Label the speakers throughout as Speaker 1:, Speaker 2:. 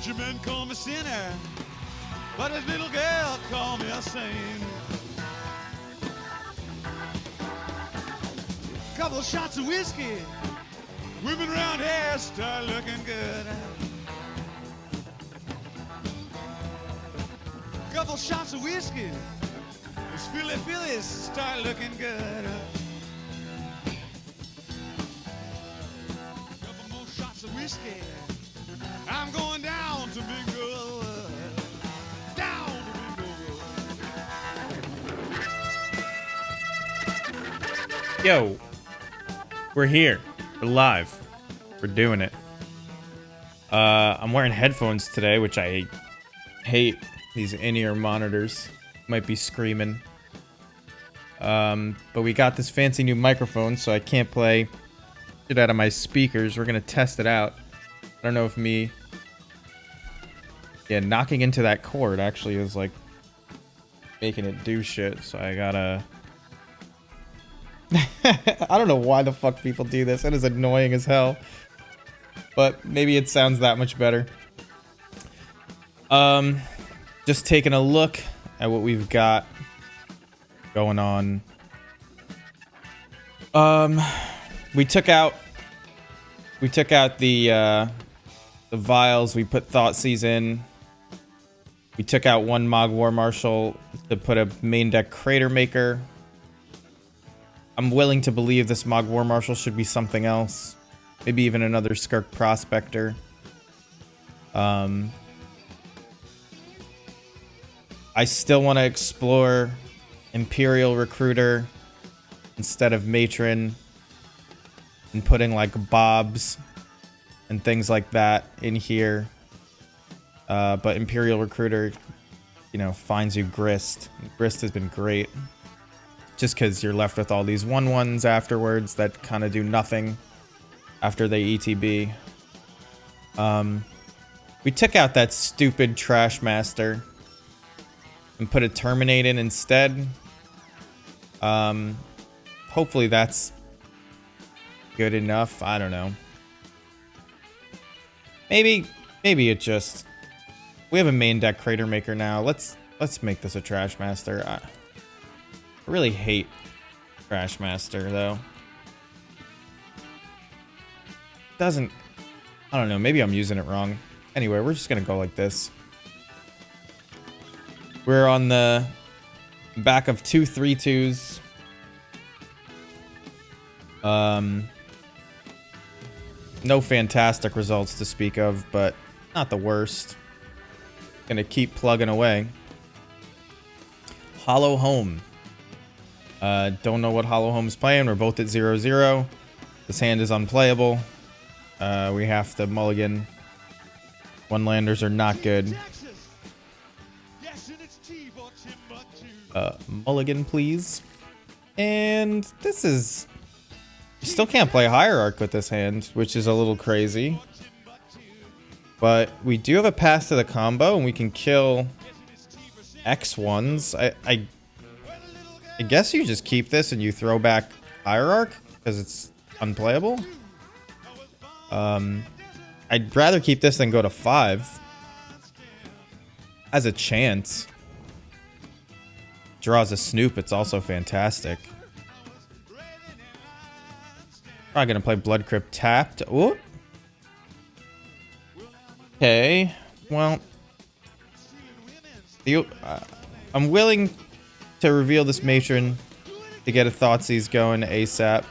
Speaker 1: Preacher man call me sinner, but his little girl call me a saint. Couple shots of whiskey, women around here start looking good. Couple shots of whiskey, those Phillies start looking good. Couple more shots of whiskey, I'm going down to mingle. Down to mingle.
Speaker 2: Yo, we're here. We're live. We're doing it. I'm wearing headphones today, which I hate. These in-ear monitors might be screaming. But we got this fancy new microphone, so I can't play shit out of my speakers. We're gonna test it out. I don't know if me... Yeah, knocking into that cord actually is like making it do shit, so I gotta... I don't know why the fuck people do this. It is annoying as hell. But maybe it sounds that much better. Just taking a look at what we've got going on. We took out the Vials. We put Thoughtseize in. We took out one Mog War Marshal to put a main deck Crater Maker. I'm willing to believe this Mog War Marshal should be something else. Maybe even another Skirk Prospector. I still want to explore Imperial Recruiter instead of Matron. And putting like Bobs and things like that in here. But Imperial Recruiter, you know, finds you Grist. Grist has been great. Just because you're left with all these 1/1s afterwards that kind of do nothing after they ETB. We took out that stupid Trash Master and put a Terminate in instead. Hopefully that's good enough. I don't know. Maybe it just... We have a main deck Crater Maker now. Let's make this a Trash Master. I really hate Trash Master though. Doesn't... I don't know. Maybe I'm using it wrong. Anyway, we're just gonna go like this. We're on the back of 2 3/2s. No fantastic results to speak of, but not the worst. Gonna keep plugging away. Hollow Home. Don't know what Hollow Home's playing. We're both at 0-0. This hand is unplayable. We have to mulligan. One-landers are not good. Mulligan, please. And this is... You still can't play Hierarch with this hand, which is a little crazy. But we do have a path to the combo, and we can kill X1s. I guess you just keep this and you throw back Hierarch, because it's unplayable. I'd rather keep this than go to 5. Has a chance. Draws a Snoop, it's also fantastic. Probably gonna play Blood Crypt tapped. Ooh. Okay, well, I'm willing to reveal this Matron to get a Thoughtseize going ASAP.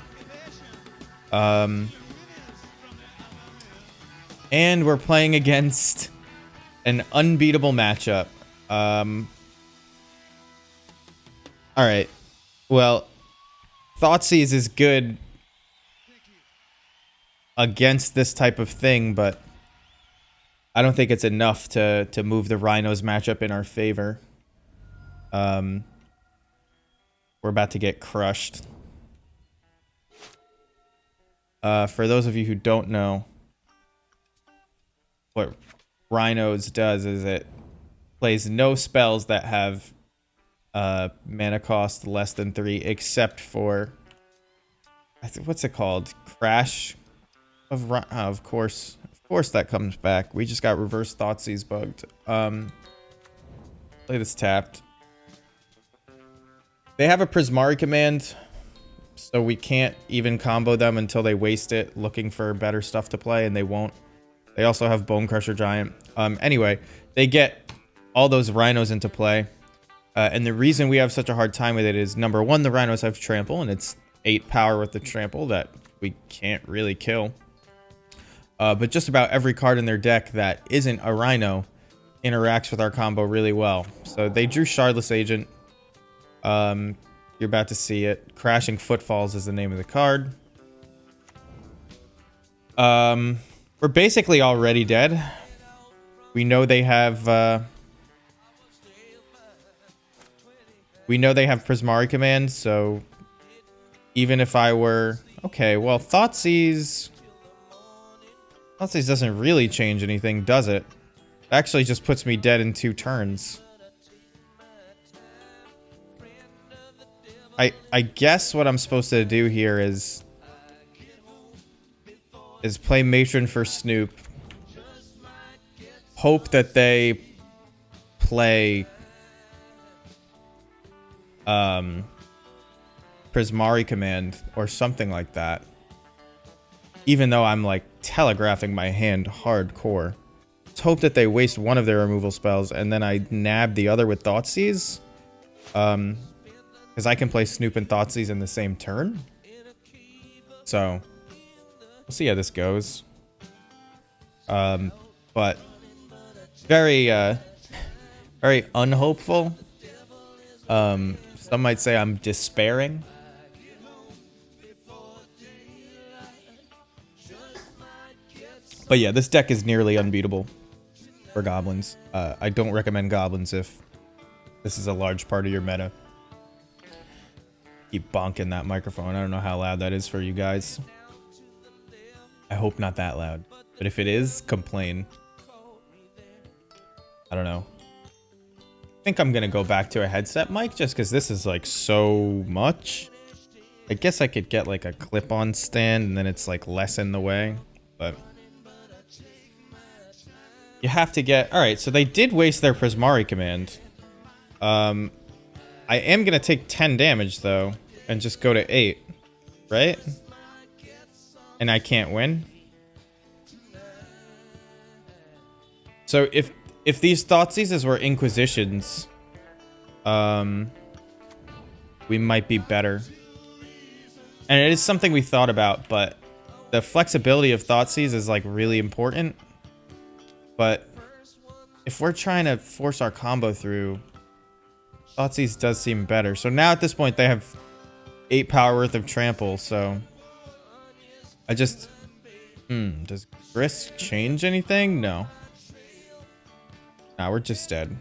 Speaker 2: And we're playing against an unbeatable matchup. Alright. Well, Thoughtseize is good against this type of thing, but I don't think it's enough to move the Rhinos matchup in our favor. We're about to get crushed. For those of you who don't know, what Rhinos does is it plays no spells that have mana cost less than 3, except for what's it called? Crash of course course that comes back. We just got reverse Thoughtseize bugged. Play this tapped. They have a Prismari command, so we can't even combo them until they waste it looking for better stuff to play, and they won't. They also have Bone Crusher Giant. Anyway, they get all those rhinos into play. And the reason we have such a hard time with it is, number one, the rhinos have trample, and it's 8 power with the trample that we can't really kill. But just about every card in their deck that isn't a rhino interacts with our combo really well. So they drew Shardless Agent. You're about to see it. Crashing Footfalls is the name of the card. We're basically already dead. We know they have... we know they have Prismari command, so even if I were... Okay, well, Thoughtseize doesn't really change anything, does it? It actually just puts me dead in 2 turns. I guess what I'm supposed to do here is play Matron for Snoop. Hope that they play Prismari command or something like that. Even though I'm like telegraphing my hand hardcore. Let's hope that they waste one of their removal spells and then I nab the other with Thoughtseize. Because I can play Snoop and Thoughtseize in the same turn. So we'll see how this goes. But very very unhopeful. Some might say I'm despairing. But yeah, this deck is nearly unbeatable for Goblins. I don't recommend Goblins if this is a large part of your meta. Keep bonking that microphone. I don't know how loud that is for you guys. I hope not that loud. But if it is, complain. I don't know. I think I'm gonna go back to a headset mic just because this is like so much. I guess I could get like a clip-on stand and then it's like less in the way. But you have to get... Alright, so they did waste their Prismari command. I am gonna take 10 damage though. And just go to 8. Right? And I can't win. So if these Thoughtseizes were Inquisitions, we might be better. And it is something we thought about, but the flexibility of Thoughtseize is like really important. But if we're trying to force our combo through, Thoughtseize does seem better. So now at this point they have 8 power worth of trample, so I just... does Grist change anything? No. Nah, we're just dead.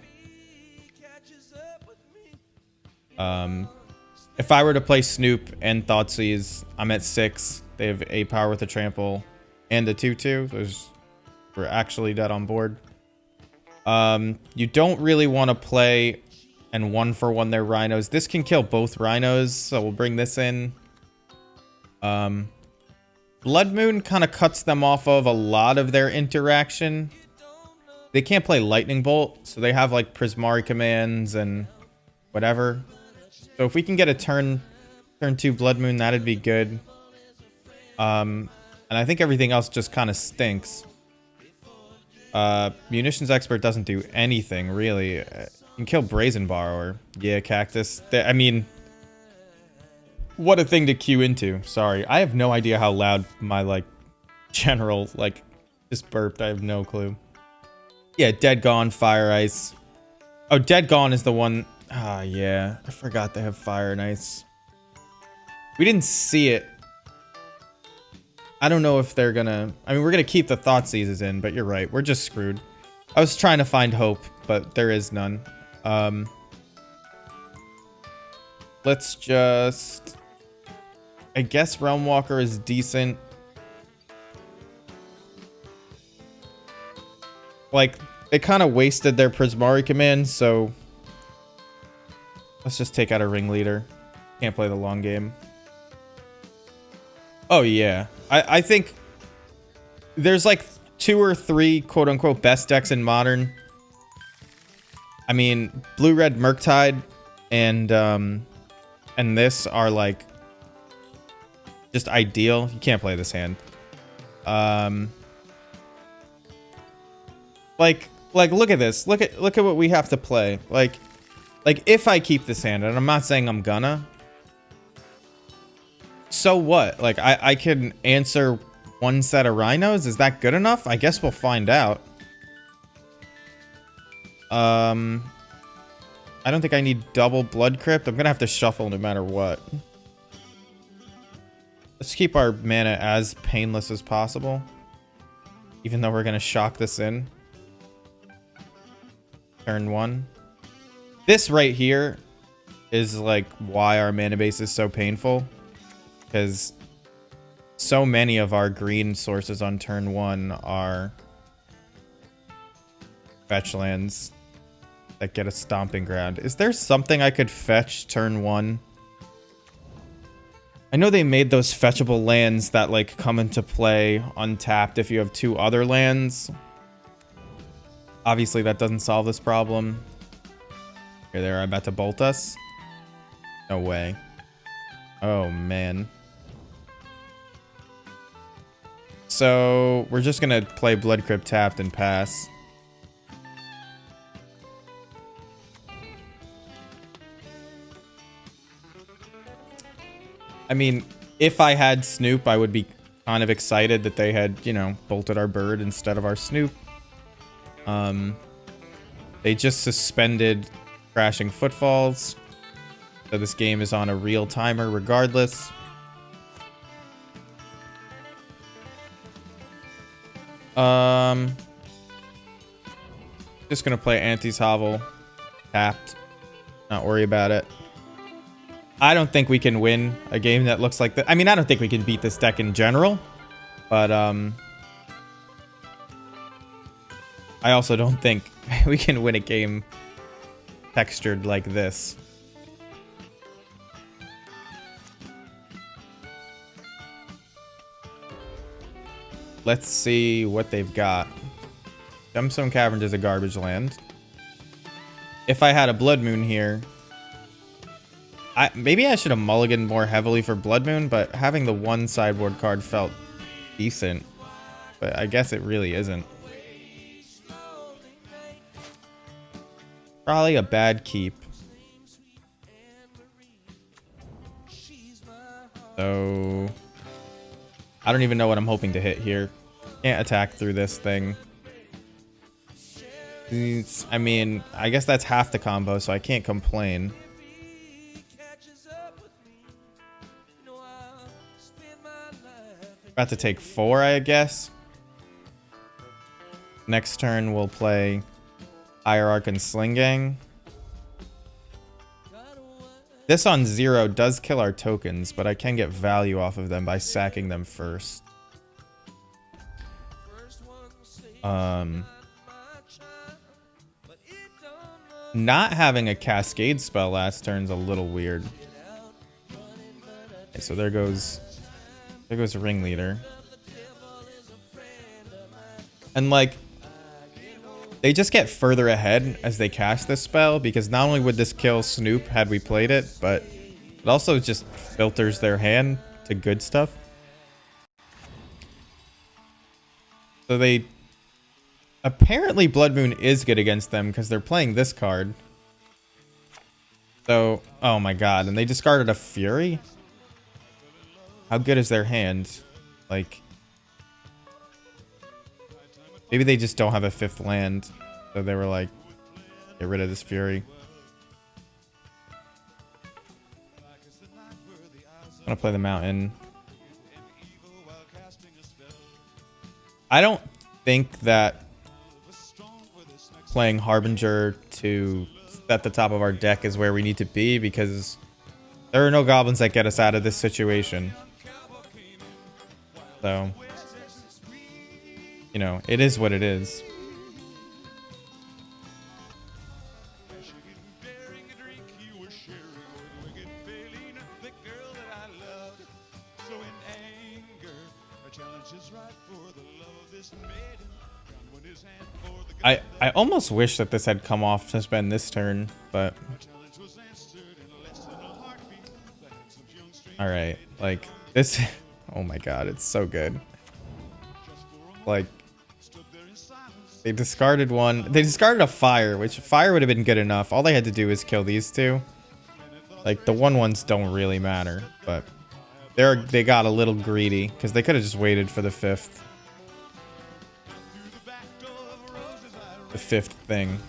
Speaker 2: If I were to play Snoop and Thoughtseize, I'm at 6. They have 8 power with a trample and a 2/2. We're actually dead on board. You don't really want to play and 1-for-1 their rhinos. This can kill both rhinos, so we'll bring this in. Blood Moon kind of cuts them off of a lot of their interaction. They can't play Lightning Bolt, so they have like Prismari commands and whatever. So if we can get a turn 2 Blood Moon, that'd be good. And I think everything else just kind of stinks. Munitions Expert doesn't do anything, really. You can kill Brazen Borrower. Yeah, Cactus. I mean, what a thing to queue into. Sorry. I have no idea how loud my, like, general, like, just burped. I have no clue. Yeah, Dead Gone, Fire Ice. Oh, Dead Gone is the one... Ah, yeah. I forgot they have Fire and Ice. We didn't see it. I don't know if they're gonna... I mean, we're gonna keep the Thoughtseizes in, but you're right. We're just screwed. I was trying to find hope, but there is none. Let's just... I guess Realm Walker is decent. Like, they kind of wasted their Prismari command, so... Let's just take out a Ringleader. Can't play the long game. Oh, yeah. I think... There's, like, 2 or 3 quote unquote best decks in Modern. I mean, Blue Red Murktide and this are like just ideal. You can't play this hand. Like look at this. Look at what we have to play. Like if I keep this hand, and I'm not saying I'm gonna. So what? Like I can answer one set of rhinos. Is that good enough? I guess we'll find out. I don't think I need double Blood Crypt. I'm gonna have to shuffle no matter what. Let's keep our mana as painless as possible. Even though we're gonna shock this in. Turn 1. This right here is like why our mana base is so painful. Because so many of our green sources on turn 1 are fetch lands that get a stomping ground. Is there something I could fetch turn 1? I know they made those fetchable lands that like come into play untapped if you have 2 other lands. Obviously that doesn't solve this problem. Here they are about to bolt us. No way. Oh man. So we're just gonna play Blood Crypt tapped and pass. I mean, if I had Snoop, I would be kind of excited that they had, you know, bolted our bird instead of our Snoop. They just suspended Crashing Footfalls. So this game is on a real timer regardless. Just gonna play Auntie's Hovel tapped. Not worry about it. I don't think we can win a game that looks like that. I mean, I don't think we can beat this deck in general, but I also don't think we can win a game textured like this. Let's see what they've got. Gemstone Caverns is a garbage land. If I had a Blood Moon here, maybe I should have mulliganed more heavily for Blood Moon, but having the 1 sideboard card felt decent. But I guess it really isn't. Probably a bad keep. So I don't even know what I'm hoping to hit here. Can't attack through this thing. I mean, I guess that's half the combo, so I can't complain. About to take 4, I guess. Next turn, we'll play Hierarch and Sling Gang. This on 0 does kill our tokens, but I can get value off of them by sacking them first. Not having a Cascade spell last turn's a little weird. Okay, so there goes Ringleader. And like, they just get further ahead as they cast this spell, because not only would this kill Snoop had we played it, but it also just filters their hand to good stuff. So they... Apparently Blood Moon is good against them because they're playing this card. So, oh my god, and they discarded a Fury? How good is their hand? Like... Maybe they just don't have a 5th land. So they were like, get rid of this Fury. I'm gonna play the Mountain. I don't think that playing Harbinger to set the top of our deck is where we need to be, because there are no goblins that get us out of this situation. So, you know, it is what it is.
Speaker 1: So in anger, a challenge is right for the love of this maiden.
Speaker 2: I almost wish that this had come off to spend this turn, but all right, like this. Oh my god, it's so good. Like they discarded one. They discarded a fire, which fire would have been good enough. All they had to do is kill these two. Like the ones don't really matter, but they got a little greedy because they could have just waited for the fifth. The fifth thing.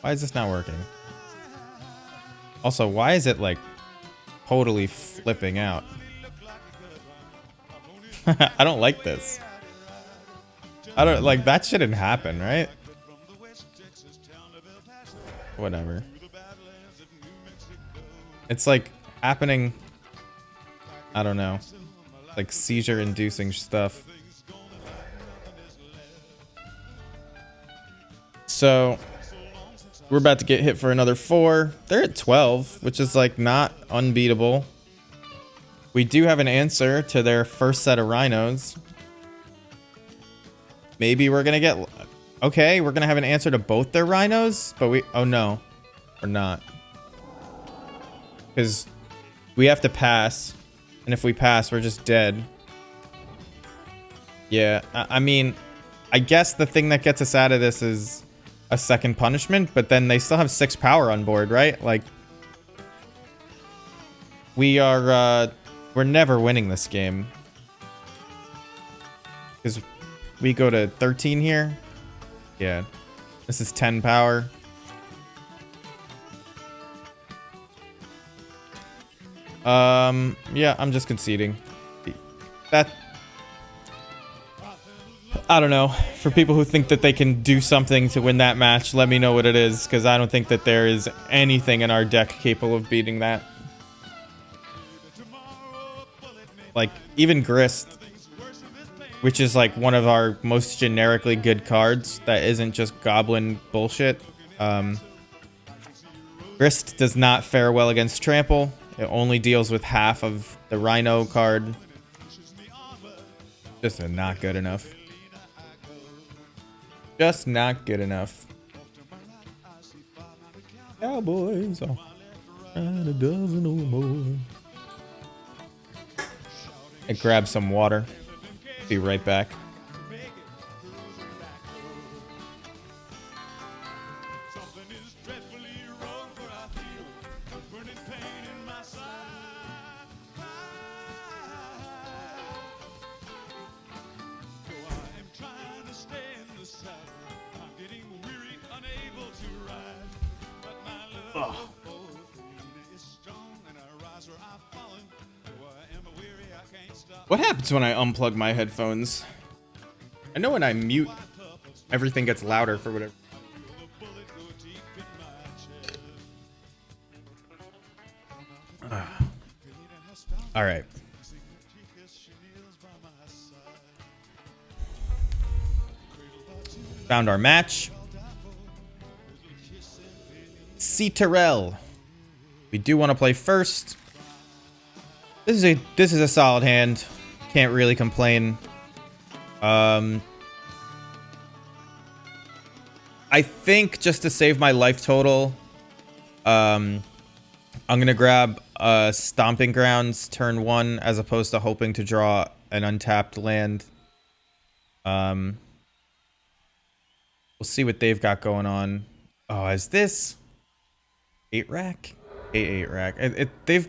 Speaker 2: Why is this not working? Also, why is it like totally flipping out? I don't like this. I don't like that shouldn't happen, right? Whatever. It's like happening. I don't know. Like seizure inducing stuff. So we're about to get hit for another 4. They're at 12, which is like not unbeatable. We do have an answer to their first set of rhinos. Maybe we're gonna get, okay, we're gonna have an answer to both their rhinos, but oh no, we're not. Because we have to pass, and if we pass, we're just dead. Yeah, I mean, I guess the thing that gets us out of this is a second punishment, but then they still have 6 power on board, right? Like, we're never winning this game. Because we go to 13 here. Yeah, this is 10 power. Yeah, I'm just conceding. That, I don't know. For people who think that they can do something to win that match, let me know what it is, because I don't think that there is anything in our deck capable of beating that. Like, even Grist, which is like one of our most generically good cards that isn't just goblin bullshit. Grist does not fare well against trample. It only deals with half of the rhino card. Just not good enough. Just not good enough. Cowboys, oh, and a dozen or more. I grab some water. Be right back. What happens when I unplug my headphones? I know when I mute, everything gets louder for whatever. All right. Found our match. C. Terrell. We do want to play first. This is a solid hand. Can't really complain. I think just to save my life total, I'm gonna grab Stomping Grounds turn 1 as opposed to hoping to draw an untapped land. We'll see what they've got going on. Oh, is this 8 rack? 8 rack.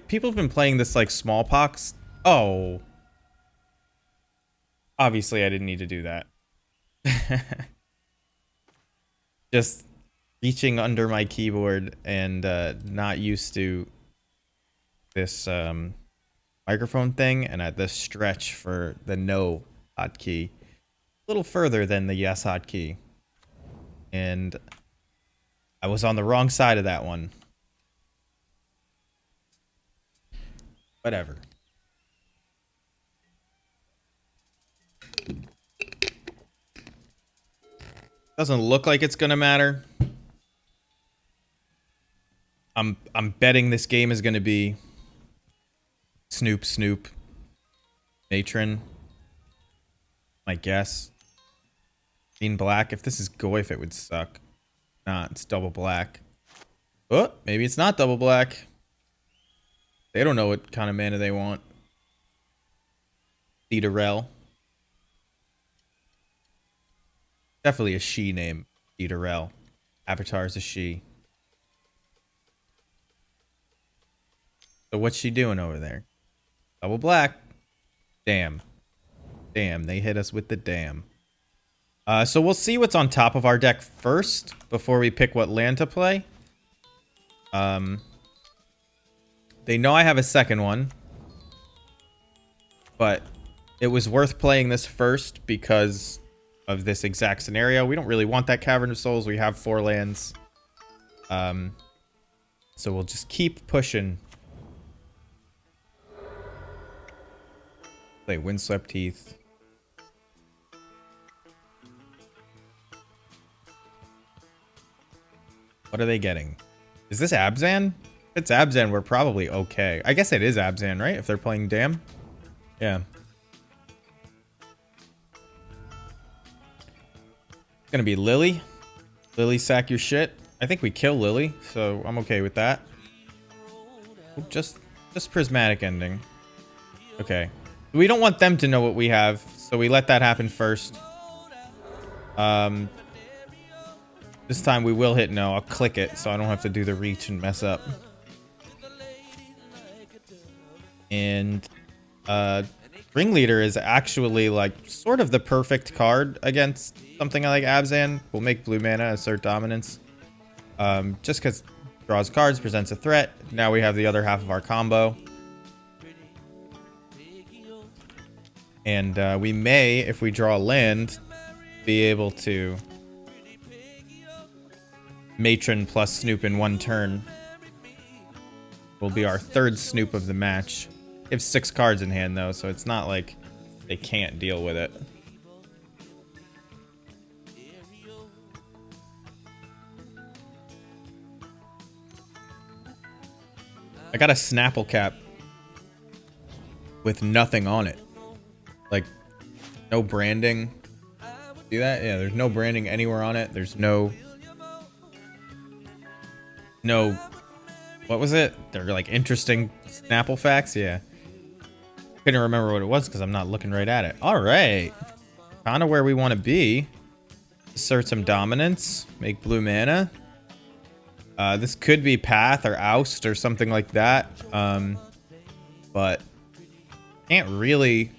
Speaker 2: People have been playing this like Smallpox. Oh. Obviously I didn't need to do that. Just reaching under my keyboard and not used to this microphone thing, and at this stretch for the no hotkey. A little further than the yes hotkey. And I was on the wrong side of that one. Whatever. Doesn't look like it's gonna matter. I'm betting this game is gonna be Snoop, Matron. My guess. Green black. If this is Goyf, it would suck. Nah, it's double black. Oh, maybe it's not double black. They don't know what kind of mana they want. Cedarel. Definitely a she name. Cedarel. Avatar is a she. So what's she doing over there? Double black. Damn. Damn, they hit us with the damn. So we'll see what's on top of our deck first before we pick what land to play. They know I have a second one. But it was worth playing this first because of this exact scenario. We don't really want that Cavern of Souls. We have 4 lands. So we'll just keep pushing. Play Windswept Heath. What are they getting? Is this Abzan? If it's Abzan, we're probably okay. I guess it is Abzan, right? If they're playing Dam? Yeah. It's gonna be Lily. Lily, sack your shit. I think we kill Lily, so I'm okay with that. Just prismatic ending. Okay. We don't want them to know what we have, so we let that happen first. This time we will hit no. I'll click it so I don't have to do the reach and mess up. And Ringleader is actually like sort of the perfect card against something like Abzan. We'll make blue mana, assert dominance. Just because draws cards, presents a threat. Now we have the other half of our combo. And we may, if we draw land, be able to Matron plus Snoop in one turn. Will be our 3rd Snoop of the match. They have 6 cards in hand though, so it's not like they can't deal with it. I got a Snapple Cap with nothing on it. Like, no branding. See that? Yeah, there's no branding anywhere on it. There's no... What was it? They're like interesting Snapple facts? Yeah. Couldn't remember what it was because I'm not looking right at it. Alright. Kind of where we want to be. Assert some dominance. Make blue mana. This could be Path or Oust or something like that. But can't really...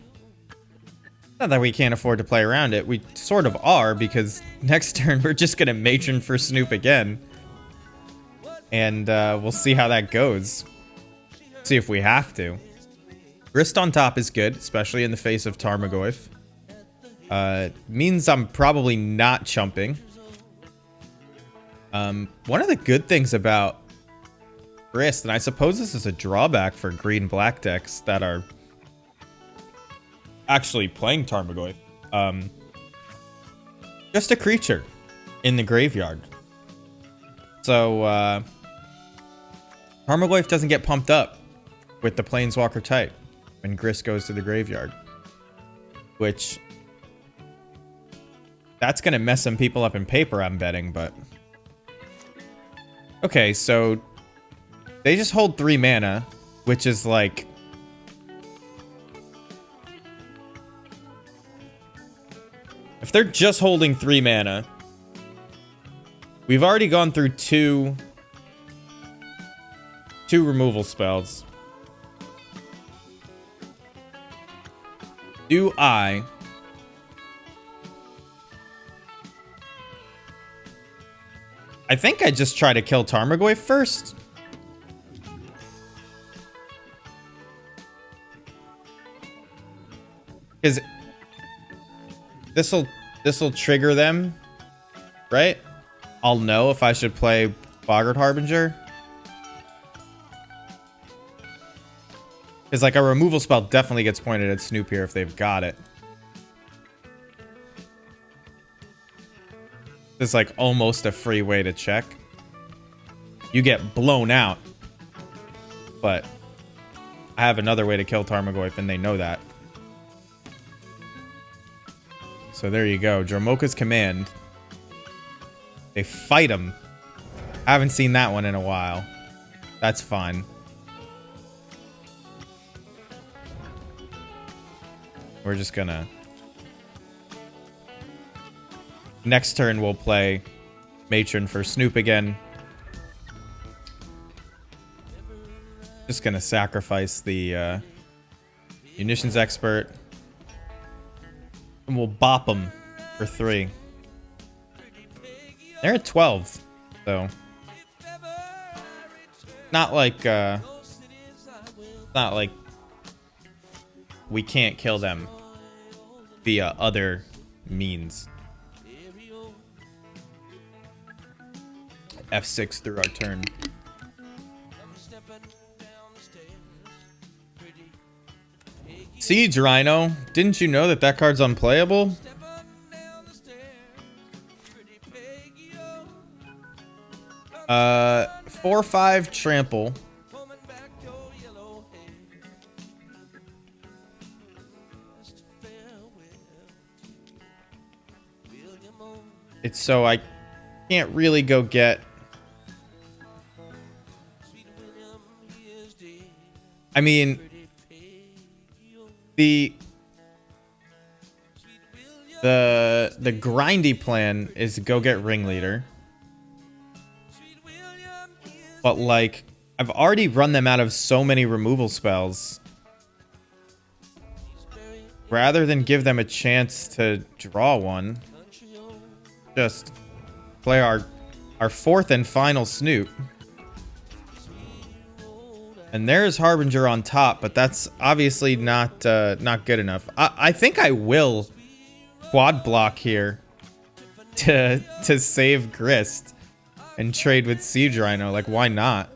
Speaker 2: Not that we can't afford to play around it. We sort of are, because next turn we're just going to Matron for Snoop again. And we'll see how that goes. See if we have to. Grist on top is good, especially in the face of Tarmogoyf. Means I'm probably not chumping. One of the good things about Grist, and I suppose this is a drawback for green-black decks that are actually playing Tarmogoyf. Just a creature in the graveyard. So, Tarmogoyf doesn't get pumped up with the Planeswalker type when Grist goes to the graveyard. Which, that's going to mess some people up in paper, I'm betting, but... Okay, so they just hold 3 mana, which is like... If they're just holding 3 mana, we've already gone through two removal spells. Do I think I just try to kill Tarmogoyf first. Because this'll trigger them, right? I'll know if I should play Boggart Harbinger. Because like a removal spell definitely gets pointed at Snoop here if they've got it. It's like almost a free way to check. You get blown out. But I have another way to kill Tarmogoyf and they know that. So there you go. Dromoka's Command. They fight him. I haven't seen that one in a while. That's fine. We're just gonna... Next turn, we'll play Matron for Snoop again. Just gonna sacrifice the Munitions Expert. And we'll bop them for 3. They're at 12, so... Not like we can't kill them via other means. F6 through our turn. Siege Rhino, didn't you know that that card's unplayable? 4/5 trample. It's so I can't really go get... I mean, the grindy plan is to go get Ringleader. But, like, I've already run them out of so many removal spells. Rather than give them a chance to draw one, just play our 4th and final Snoop. And there's Harbinger on top, but that's obviously not good enough. I think I will quad block here to save Grist. And trade with Siege Rhino. Like, why not?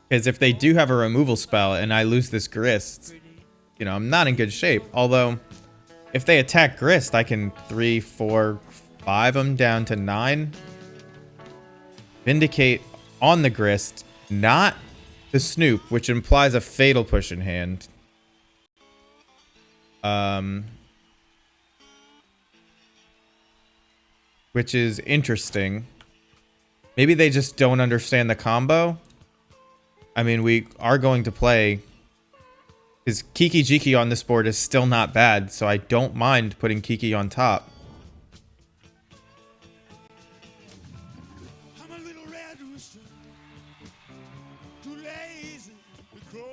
Speaker 2: Because if they do have a removal spell and I lose this Grist, you know, I'm not in good shape. Although, if they attack Grist, I can 3, 4, 5 them down to 9. Vindicate on the Grist, not the Snoop, which implies a Fatal Push in hand. Which is interesting. Maybe they just don't understand the combo. I mean, we are going to play... Because Kiki Jiki on this board is still not bad, so I don't mind putting Kiki on top.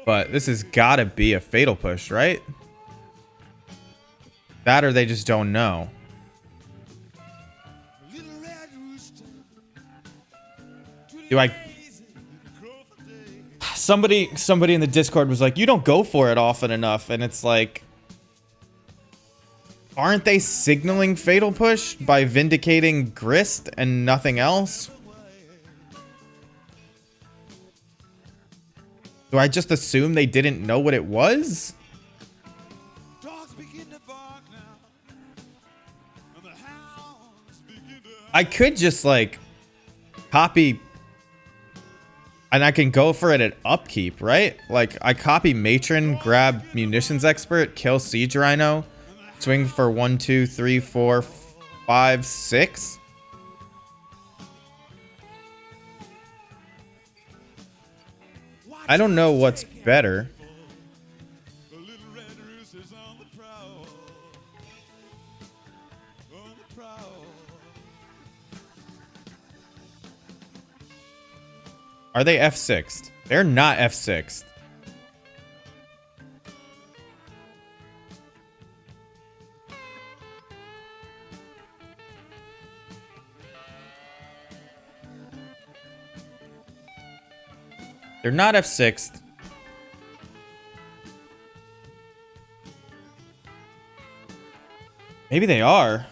Speaker 2: But this has got to be a Fatal Push, right? That or they just don't know. Do I... Somebody in the Discord was like, you don't go for it often enough. And it's like... Aren't they signaling Fatal Push by vindicating Grist and nothing else? Do I just assume they didn't know what it was? I could just, like, copy... And I can go for it at upkeep, right? Like, I copy Matron, grab Munitions Expert, kill Siege Rhino, swing for 1, 2, 3, 4, 5, 6. I don't know what's better. Are they F6'd? They're not F6'd. They're not F6'd. Maybe they are.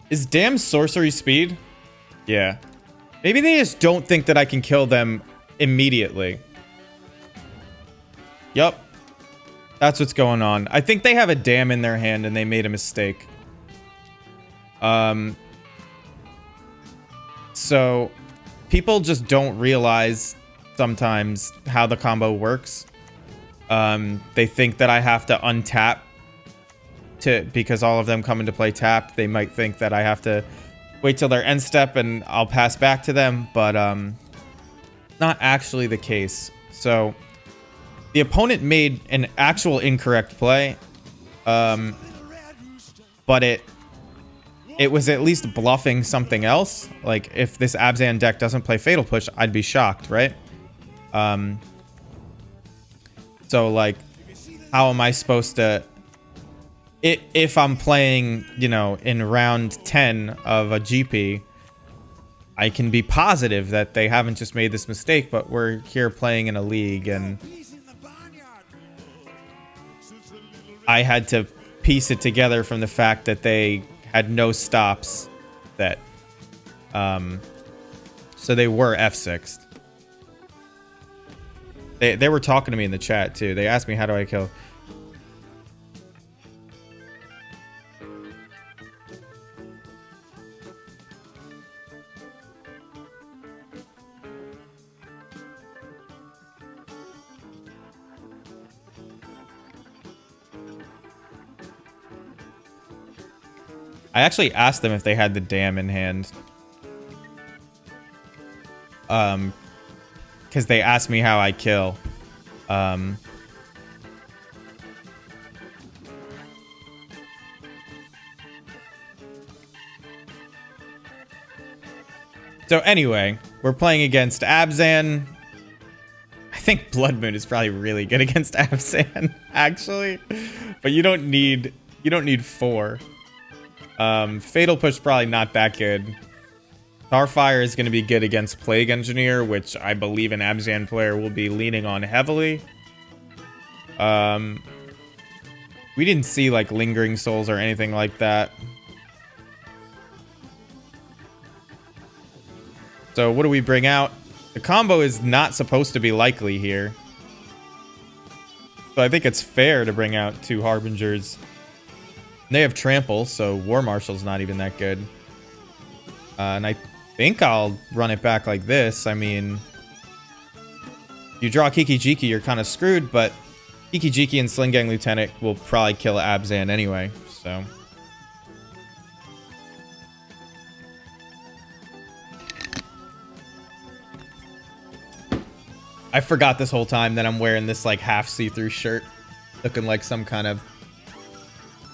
Speaker 2: Is damn sorcery speed? Yeah. Maybe they just don't think that I can kill them immediately. Yup. That's what's going on. I think they have a dam in their hand and they made a mistake. So people just don't realize sometimes how the combo works. They think that I have to untap because all of them come into play tapped. They might think that I have to wait till their end step and I'll pass back to them, but not actually the case. So the opponent made an actual incorrect play, but it was at least bluffing something else. Like, if this Abzan deck doesn't play Fatal Push, I'd be shocked, right? So, like, how am I supposed to... If I'm playing, you know, in round 10 of a GP, I can be positive that they haven't just made this mistake, but we're here playing in a league, and I had to piece it together from the fact that they had no stops that so they were F6'd. They were talking to me in the chat too. They asked me, how do I kill? I actually asked them if they had the dam in hand. Because they asked me how I kill. So anyway, we're playing against Abzan. I think Blood Moon is probably really good against Abzan, actually. But you don't need 4. Fatal Push probably not that good. Starfire is going to be good against Plague Engineer, which I believe an Abzan player will be leaning on heavily. We didn't see like Lingering Souls or anything like that. So what do we bring out? The combo is not supposed to be likely here. So I think it's fair to bring out 2 Harbingers. They have Trample, so War Marshal's not even that good. And I think I'll run it back like this. I mean, you draw Kiki Jiki, you're kind of screwed, but Kiki Jiki and Slingang Lieutenant will probably kill Abzan anyway, so. I forgot this whole time that I'm wearing this like half see-through shirt, looking like some kind of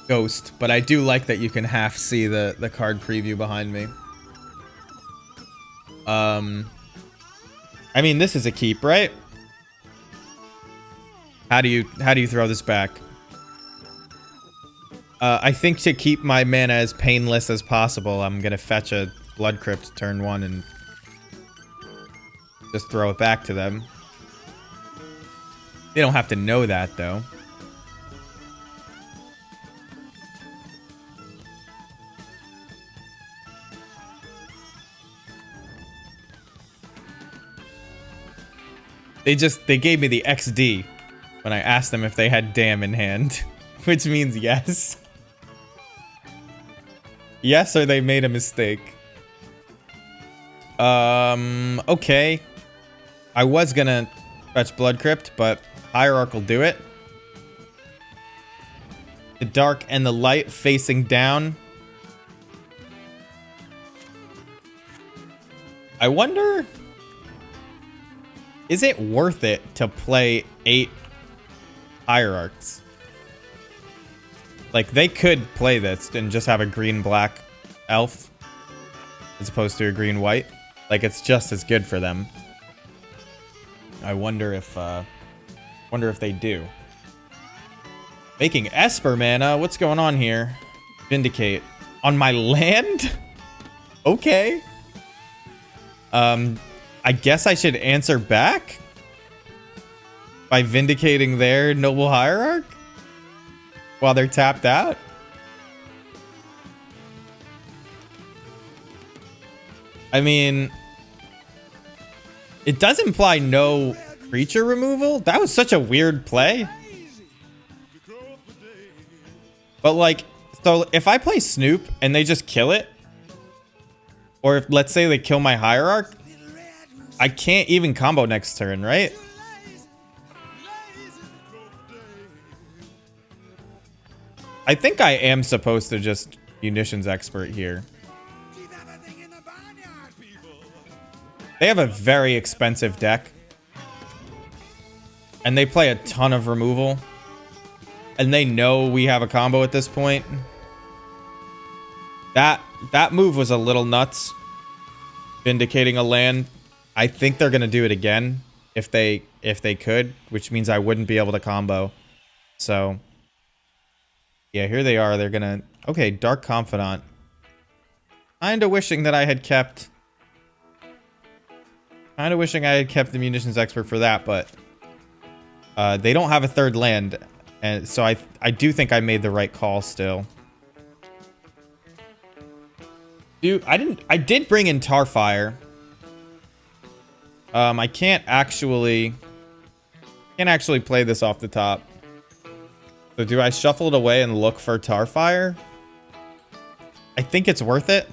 Speaker 2: ghost, but I do like that you can half see the card preview behind me. I mean, this is a keep, right? How do you throw this back? I think to keep my mana as painless as possible, I'm gonna fetch a Blood Crypt turn 1 and just throw it back to them. They don't have to know that, though. They gave me the XD when I asked them if they had Dam in hand, which means yes. Yes, or they made a mistake. Okay. I was gonna fetch Blood Crypt, but Hierarch will do it. The dark and the light facing down. I wonder, is it worth it to play 8 Hierarchs? Like, they could play this and just have a green-black elf as opposed to a green-white. Like, it's just as good for them. I wonder if they do. Making Esper mana? What's going on here? Vindicate. On my land? Okay. I guess I should answer back by vindicating their Noble Hierarch while they're tapped out. I mean, it does imply no creature removal. That was such a weird play. But like, so if I play Snoop and they just kill it, Or if, let's say they kill my Hierarch, I can't even combo next turn, right? I think I am supposed to just Munitions Expert here. They have a very expensive deck. And they play a ton of removal. And they know we have a combo at this point. That move was a little nuts. Vindicating a land. I think they're gonna do it again if they could, which means I wouldn't be able to combo. So yeah, here they are. They're gonna... Okay, Dark Confidant. Kinda wishing that I had kept... Kinda wishing I had kept the Munitions Expert for that, but... they don't have a third land, and so I do think I made the right call still. Dude, I did bring in Tarfire. I can't actually play this off the top. So do I shuffle it away and look for Tarfire? I think it's worth it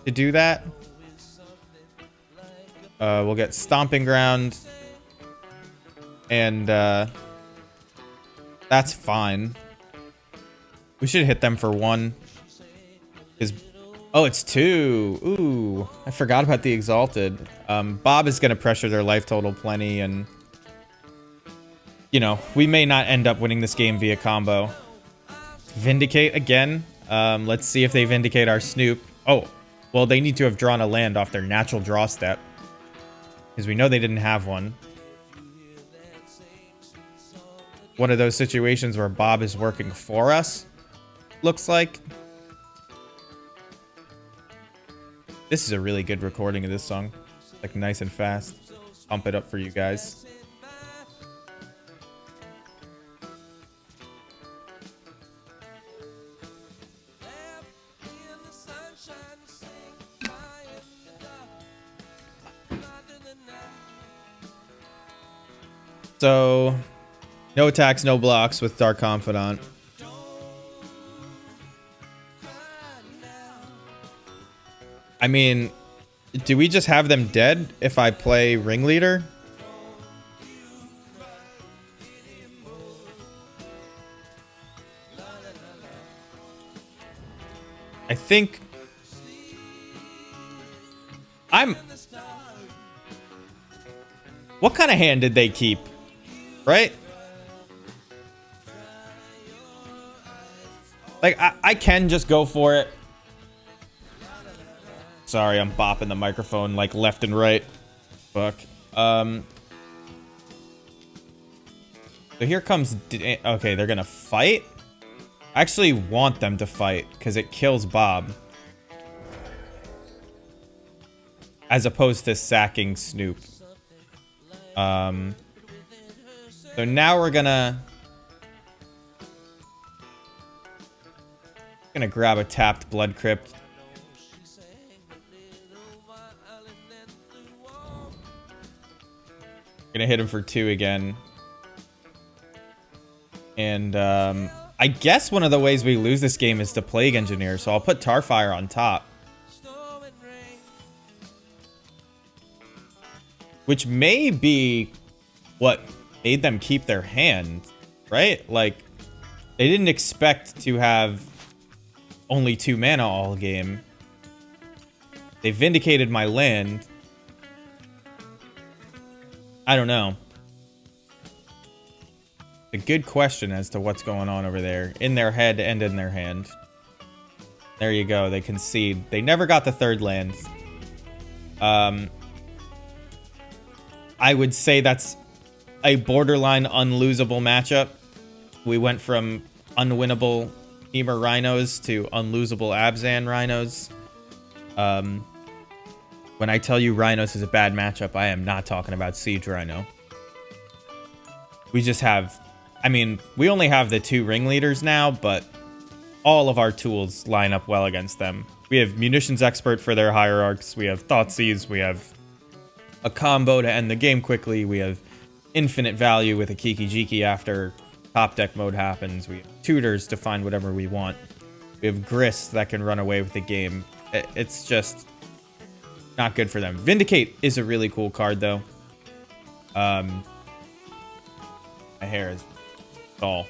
Speaker 2: to do that. We'll get Stomping Ground. And that's fine. We should hit them for 1. Oh, it's 2. Ooh, I forgot about the Exalted. Bob is going to pressure their life total plenty, and you know, we may not end up winning this game via combo. Vindicate again. Let's see if they Vindicate our Snoop. Oh, well, they need to have drawn a land off their natural draw step, because we know they didn't have one. One of those situations where Bob is working for us, looks like. This is a really good recording of this song. Like, nice and fast. Pump it up for you guys. So, no attacks, no blocks with Dark Confidant. I mean, do we just have them dead if I play Ringleader? I think... What kind of hand did they keep? Right? Like, I can just go for it. Sorry, I'm bopping the microphone, like, left and right. Fuck. So here comes... Okay, they're gonna fight? I actually want them to fight, because it kills Bob. As opposed to sacking Snoop. So now we're gonna grab a tapped Blood Crypt. Gonna hit him for 2 again. And I guess one of the ways we lose this game is to Plague Engineer, so I'll put Tarfire on top. Which may be what made them keep their hand, right? Like, they didn't expect to have only 2 mana all game. They vindicated my land. I don't know. A good question as to what's going on over there. In their head and in their hand. There you go, they concede. They never got the 3rd land. I would say that's a borderline unlosable matchup. We went from unwinnable Temur Rhinos to unlosable Abzan Rhinos. When I tell you Rhinos is a bad matchup, I am not talking about Siege Rhino. We just have... I mean, we only have the 2 ringleaders now, but all of our tools line up well against them. We have Munitions Expert for their Hierarchs. We have Thoughtseize. We have a combo to end the game quickly. We have infinite value with a Kiki Jiki after top deck mode happens. We have tutors to find whatever we want. We have Grist that can run away with the game. It's just... not good for them. Vindicate is a really cool card, though. My hair is all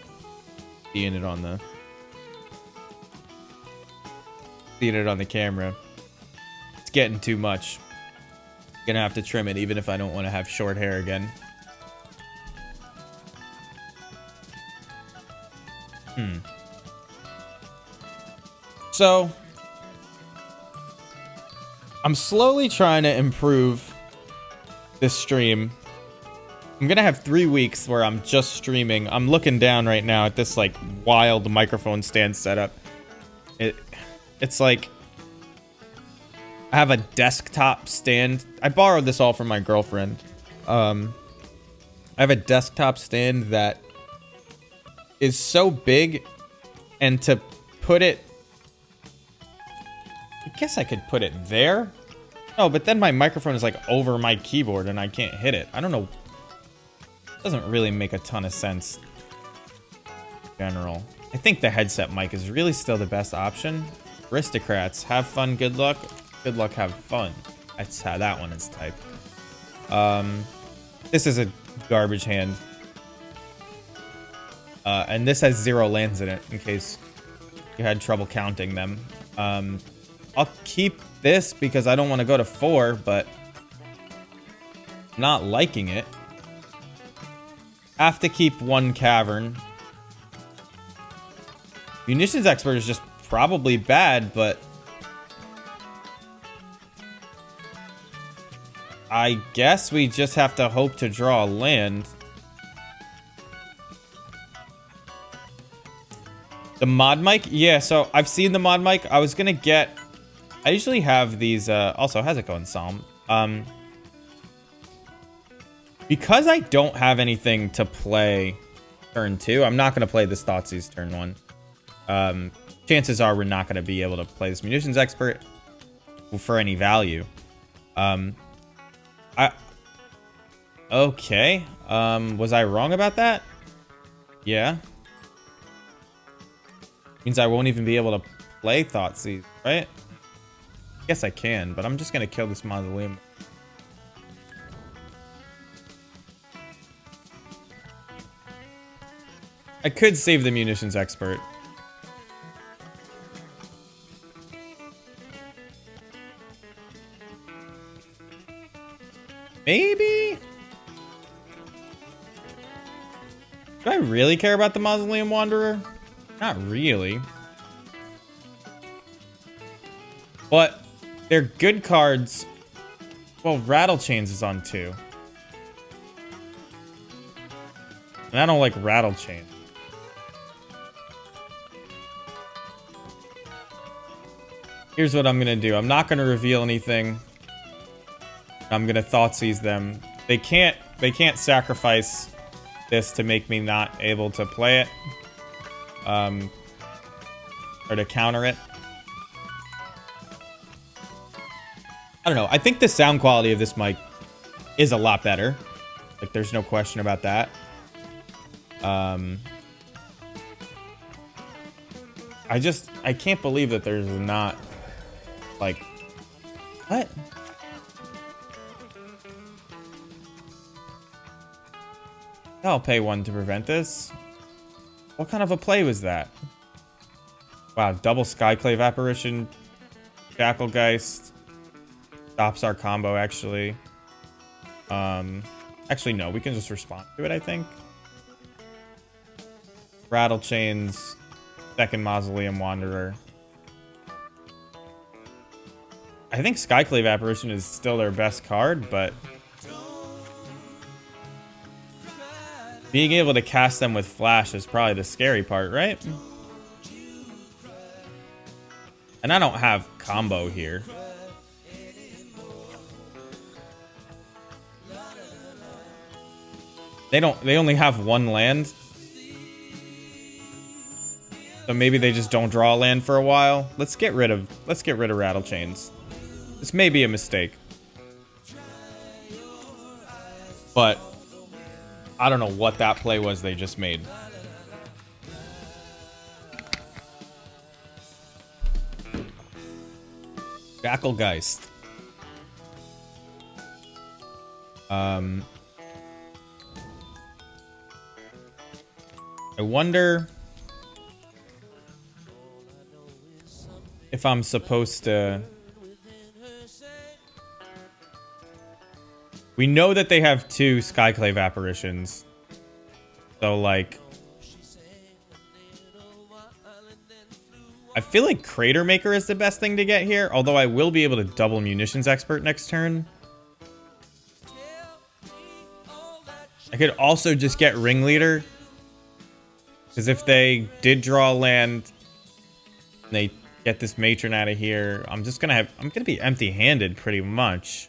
Speaker 2: seeing it on the camera. It's getting too much. Gonna have to trim it, even if I don't want to have short hair again. So I'm slowly trying to improve this stream. I'm gonna have 3 weeks where I'm just streaming. I'm looking down right now at this like wild microphone stand setup. It's like I have a desktop stand. I borrowed this all from my girlfriend. I have a desktop stand that is so big, and to put it, I guess I could put it there. No, but then my microphone is like over my keyboard and I can't hit it. I don't know. It doesn't really make a ton of sense in general. I think the headset mic is really still the best option. Aristocrats, have fun, good luck. Good luck, have fun. That's how that one is typed. This is a garbage hand. And this has 0 lands in it, in case you had trouble counting them. I'll keep this because I don't want to go to 4, but I'm not liking it. Have to keep 1 cavern. Munitions expert is just probably bad, but I guess we just have to hope to draw a land. The mod mic? Yeah, so I've seen the mod mic. I was gonna get... I usually have these... also, how's it going, Psalm? Because I don't have anything to play turn 2, I'm not gonna play this Thoughtseize turn 1. Chances are we're not gonna be able to play this Munitions Expert for any value. Okay. Was I wrong about that? Yeah. Means I won't even be able to play Thoughtseize, right? I guess I can, but I'm just gonna kill this Mausoleum. I could save the Munitions Expert. Maybe? Do I really care about the Mausoleum Wanderer? Not really. But they're good cards. Well, Rattle Chains is on 2. And I don't like Rattle Chain. Here's what I'm gonna do. I'm not gonna reveal anything. I'm gonna Thoughtseize them. They can't sacrifice this to make me not able to play it. Or to counter it. I don't know. I think the sound quality of this mic is a lot better. Like, there's no question about that. I can't believe that there's not, like, what? I'll pay 1 to prevent this. What kind of a play was that? Wow, double Skyclave Apparition, Jackalgeist. Stops our combo, actually. Actually, no, we can just respond to it, I think. Rattle Chains, second Mausoleum Wanderer. I think Skyclave Apparition is still their best card, but being able to cast them with Flash is probably the scary part, right? And I don't have combo here. They only have 1 land. So maybe they just don't draw a land for a while. Let's get rid of Rattle Chains. This may be a mistake. But I don't know what that play was they just made. Jackalgeist. I wonder if I'm supposed to... We know that they have 2 Skyclave apparitions. So, like... I feel like Crater Maker is the best thing to get here, although I will be able to double Munitions Expert next turn. I could also just get Ringleader. Because if they did draw land, and they get this Matron out of here, I'm gonna be empty-handed pretty much.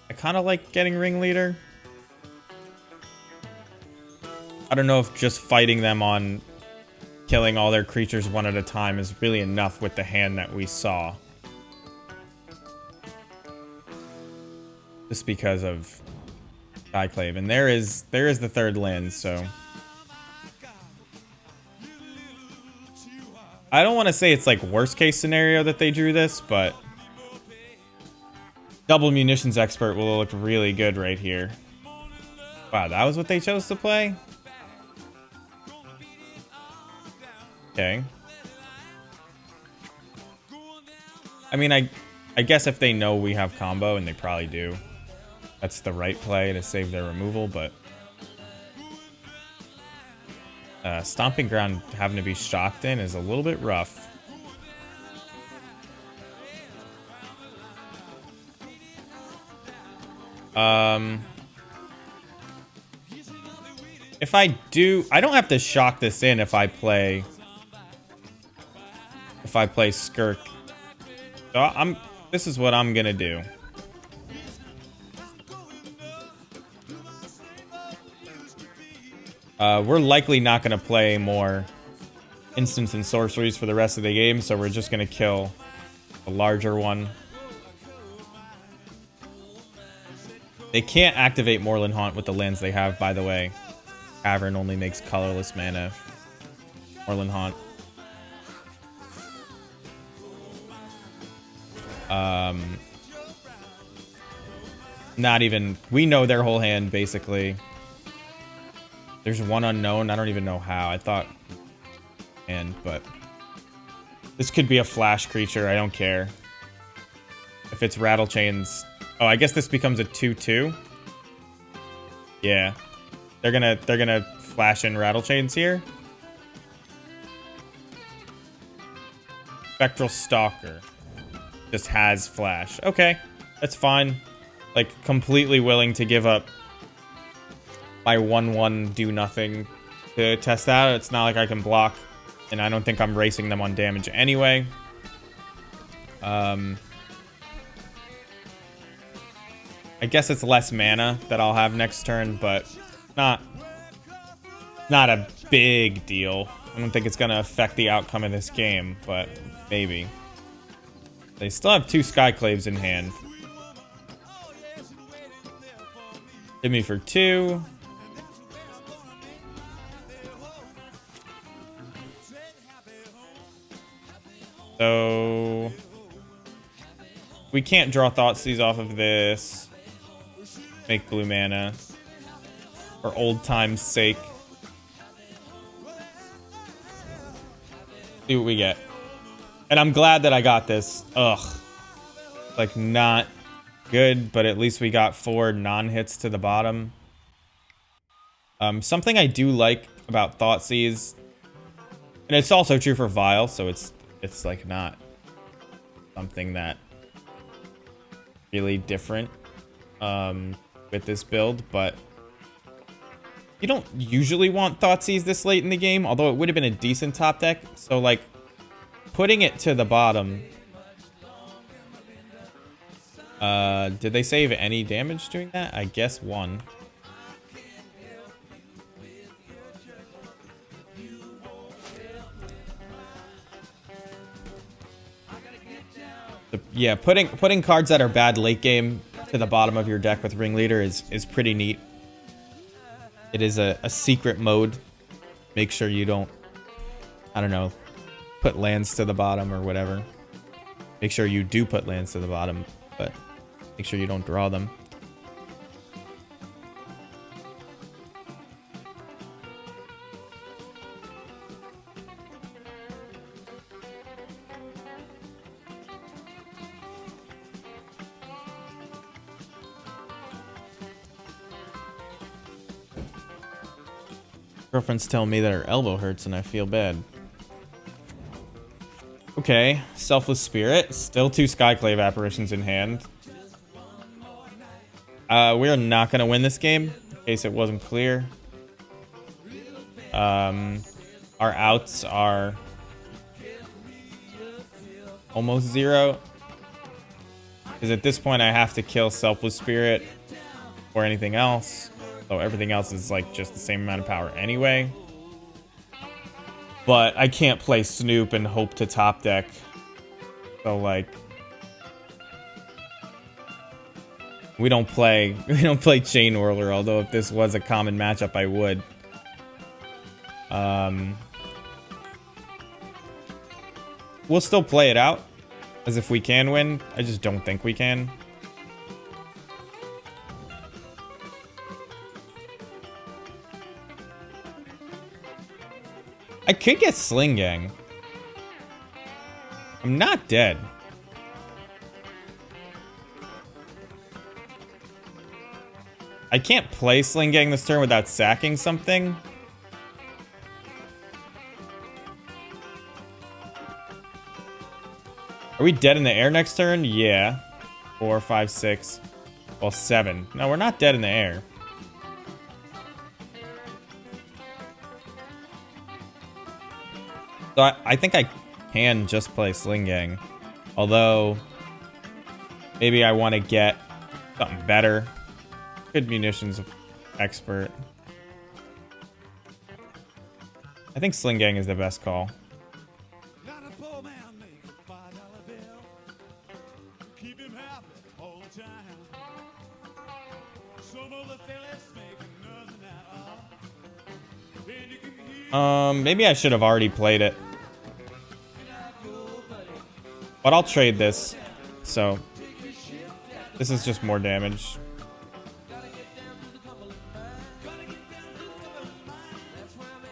Speaker 2: I kind of like getting Ringleader. I don't know if just fighting them on killing all their creatures one at a time is really enough with the hand that we saw. Just because of Skyclave. And there is the 3rd land, so... I don't want to say it's like worst case scenario that they drew this, but... Double Munitions Expert will look really good right here. Wow, that was what they chose to play? Okay. I mean, I guess if they know we have combo, and they probably do, that's the right play to save their removal, but... Stomping Ground having to be shocked in is a little bit rough. If I do... I don't have to shock this in if I play... Skirk. So this is what I'm gonna do. We're likely not gonna play more instants and sorceries for the rest of the game, so we're just gonna kill a larger one. They can't activate Moorland Haunt with the lands they have, by the way. Cavern only makes colorless mana. Moorland Haunt. Not even... We know their whole hand, basically. There's one unknown. I don't even know how. I thought... but... This could be a flash creature. I don't care. If it's Rattle Chains... Oh, I guess this becomes a 2/2. Yeah. They're gonna flash in Rattle Chains here. Spectral Stalker. Just has flash. Okay. That's fine. Like, completely willing to give up my 1/1 do nothing to test that. It's not like I can block, and I don't think I'm racing them on damage anyway. I guess it's less mana that I'll have next turn, but not a big deal. I don't think it's gonna affect the outcome of this game, but maybe. They still have 2 Skyclaves in hand. Hit me for 2. So we can't draw Thoughtseize off of this. Make blue mana. For old time's sake. See what we get. And I'm glad that I got this. Ugh. Like, not good, but at least we got 4 non-hits to the bottom. Something I do like about Thoughtseize, and it's also true for Vial, so it's like not something that really different with this build, but you don't usually want Thoughtseize this late in the game, although it would have been a decent top deck. So, like, putting it to the bottom. Did they save any damage doing that? I guess 1. Yeah, putting cards that are bad late game to the bottom of your deck with Ringleader is pretty neat. It is a secret mode. Make sure you don't, I don't know, put lands to the bottom or whatever. Make sure you do put lands to the bottom. but make sure you don't draw them. Girlfriend's telling me that her elbow hurts and I feel bad. Okay, Selfless Spirit. Still 2 Skyclave Apparitions in hand. We are not going to win this game, in case it wasn't clear. Our outs are almost 0. Because at this point I have to kill Selfless Spirit or anything else. So everything else is like just the same amount of power anyway. But I can't play Snoop and hope to top deck. So like we don't play Chain Whirler, although if this was a common matchup I would. We'll still play it out as if we can win. I just don't think we can. I could get Sling Gang. I'm not dead. I can't play Sling Gang this turn without sacking something. Are we dead in the air next turn? Yeah. 4, 5, 6. Well, 7. No, we're not dead in the air. So I think I can just play Sling Gang. Although, maybe I want to get something better. Good Munitions Expert. I think Sling Gang is the best call. Maybe I should have already played it. But I'll trade this. So, this is just more damage.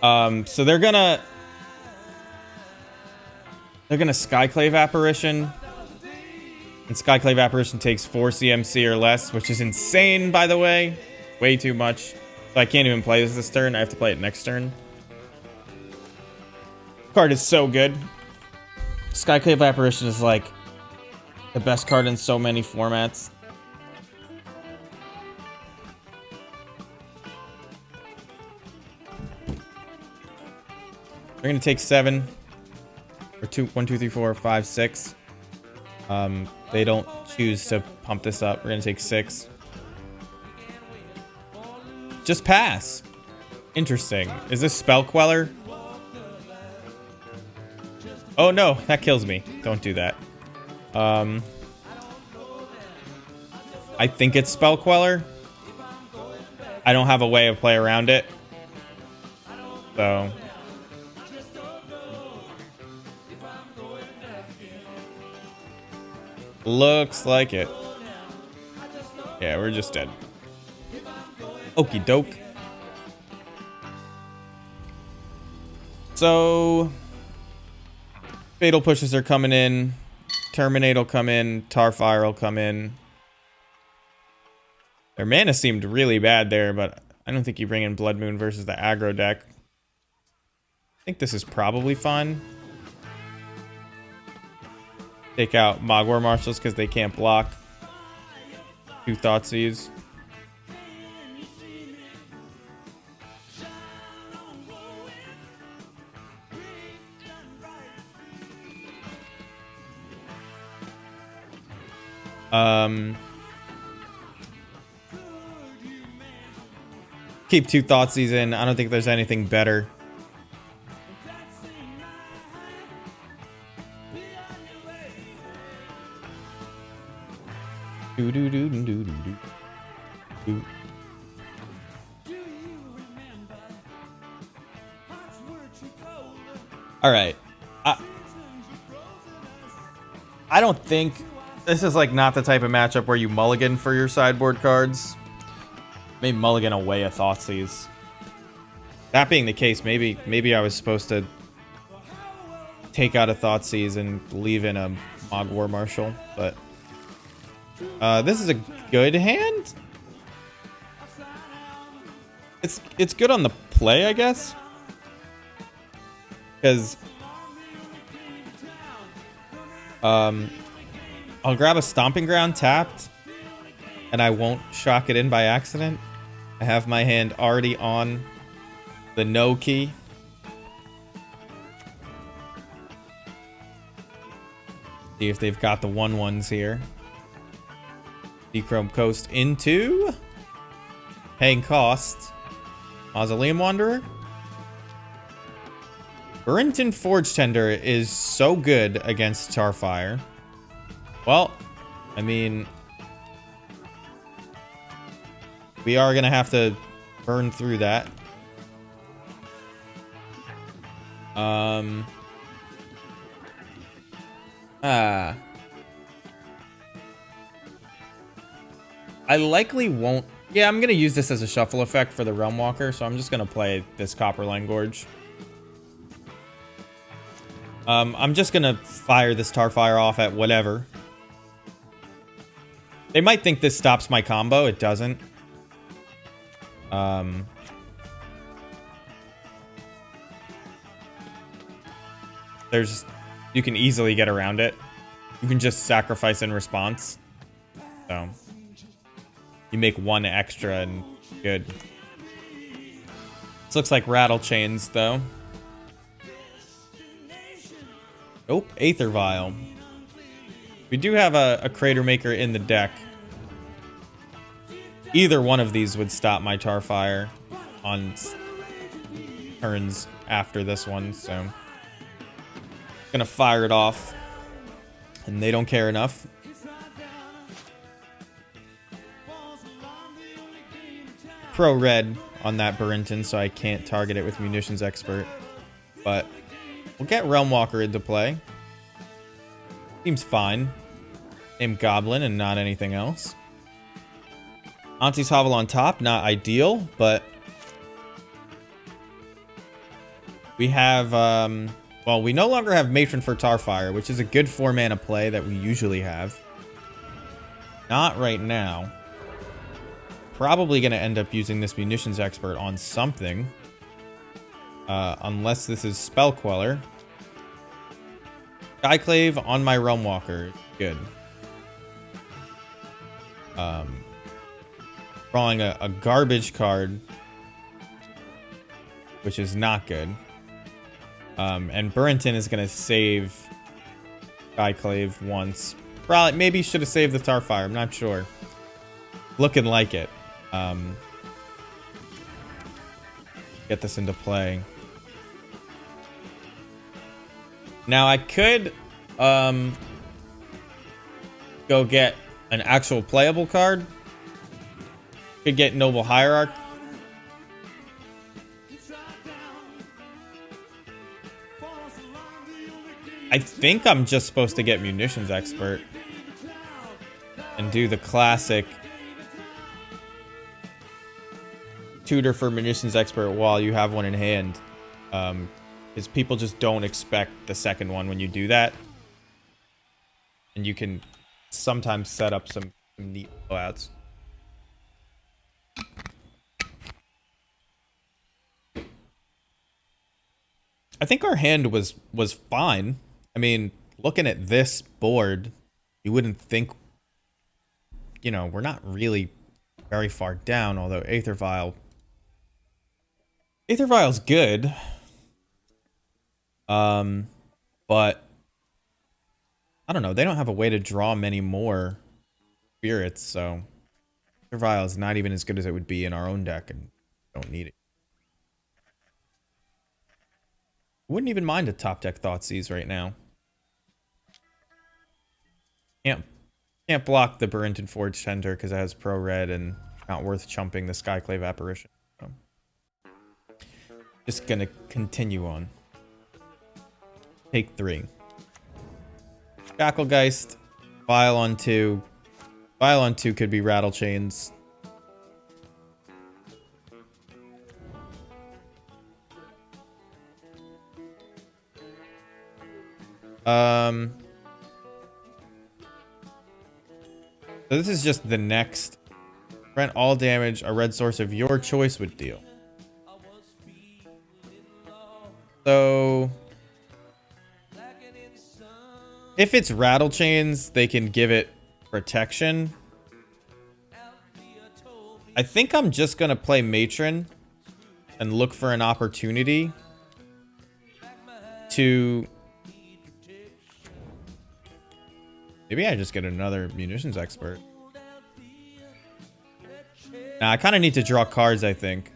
Speaker 2: So they're gonna Skyclave Apparition. And Skyclave Apparition takes 4 CMC or less, which is insane, by the way. Way too much. So I can't even play this turn. I have to play it next turn. Card is so good. Skyclave Apparition is like the best card in so many formats. We're gonna take 7 or 2, 1, 2, 3, 4, 5, 6. They don't choose to pump this up. We're gonna take 6. Just pass. Interesting. Is this Spell Queller? Oh no, that kills me. Don't do that. I think it's Spell Queller. I don't have a way of play around it. So looks like it. Yeah, we're just dead. Okie doke. So Fatal Pushes are coming in. Terminate will come in. Tarfire will come in. Their mana seemed really bad there, but I don't think you bring in Blood Moon versus the aggro deck. I think this is probably fun. Take out Mogwar Marshals because they can't block. 2 Thoughtseize. Keep 2 Thoughtseize in. I don't think there's anything better. All right. I don't think This is like not the type of matchup where you mulligan for your sideboard cards. Maybe mulligan away a Thoughtseize. That being the case, maybe I was supposed to take out a Thoughtseize and leave in a Mog War Marshal, but this is a good hand. It's good on the play, I guess, because I'll grab a Stomping Ground tapped, and I won't shock it in by accident. I have my hand already on the no key. See if they've got the 1/1s here. Dechrome Coast into paying cost. Mausoleum Wanderer. Burrington Forge Tender is so good against Starfire. Well, I mean, we are going to have to burn through that. I likely won't. Yeah, I'm going to use this as a shuffle effect for the Realm Walker, so I'm just going to play this Copperline Gorge. I'm just going to fire this Starfire off at whatever. They might think this stops my combo. It doesn't. You can easily get around it. You can just sacrifice in response. So you make one extra and good. This looks like Rattle Chains, though. Nope, Aether Vial. We do have a Crater Maker in the deck. Either one of these would stop my Tarfire on turns after this one, so gonna fire it off, and they don't care enough. Pro red on that Burrington, so I can't target it with Munitions Expert, but we'll get Realm Walker into play. Seems fine. Name Goblin and not anything else. Auntie's Hovel on top, not ideal, but we have, well, we no longer have Matron for Tarfire, which is a good 4-mana play that we usually have. Not right now. Probably going to end up using this Munitions Expert on something. Unless this is Spell Queller. Skyclave on my Realm Walker. Good. Drawing a garbage card, which is not good. And Burrington is going to save Skyclave once. Probably, maybe should have saved the Tarfire. I'm not sure. Looking like it. Get this into play. Now I could go get an actual playable card. Could get Noble Hierarch. I think I'm just supposed to get Munitions Expert and do the classic tutor for Munitions Expert while you have one in hand. Because people just don't expect the second one when you do that. And you can sometimes set up some neat blowouts. I think our hand was fine. I mean, looking at this board, you wouldn't think, you know, we're not really very far down, although Aether Vial's good. But I don't know, they don't have a way to draw many more spirits, so Aether Vial is not even as good as it would be in our own deck, and don't need it. Wouldn't even mind a top deck Thoughtseize right now. Can't block the Burrington Forge Tender because it has pro red and not worth chumping the Skyclave Apparition. So. Just gonna continue on. Take 3. Shacklegeist Vial on 2. Vial on 2 could be Rattle Chains. So this is just the next. Prevent all damage a red source of your choice would deal. So if it's Rattle Chains, they can give it protection. I think I'm just gonna play Matron and look for an opportunity to... Maybe I just get another munitions expert. Now I kind of need to draw cards, I think.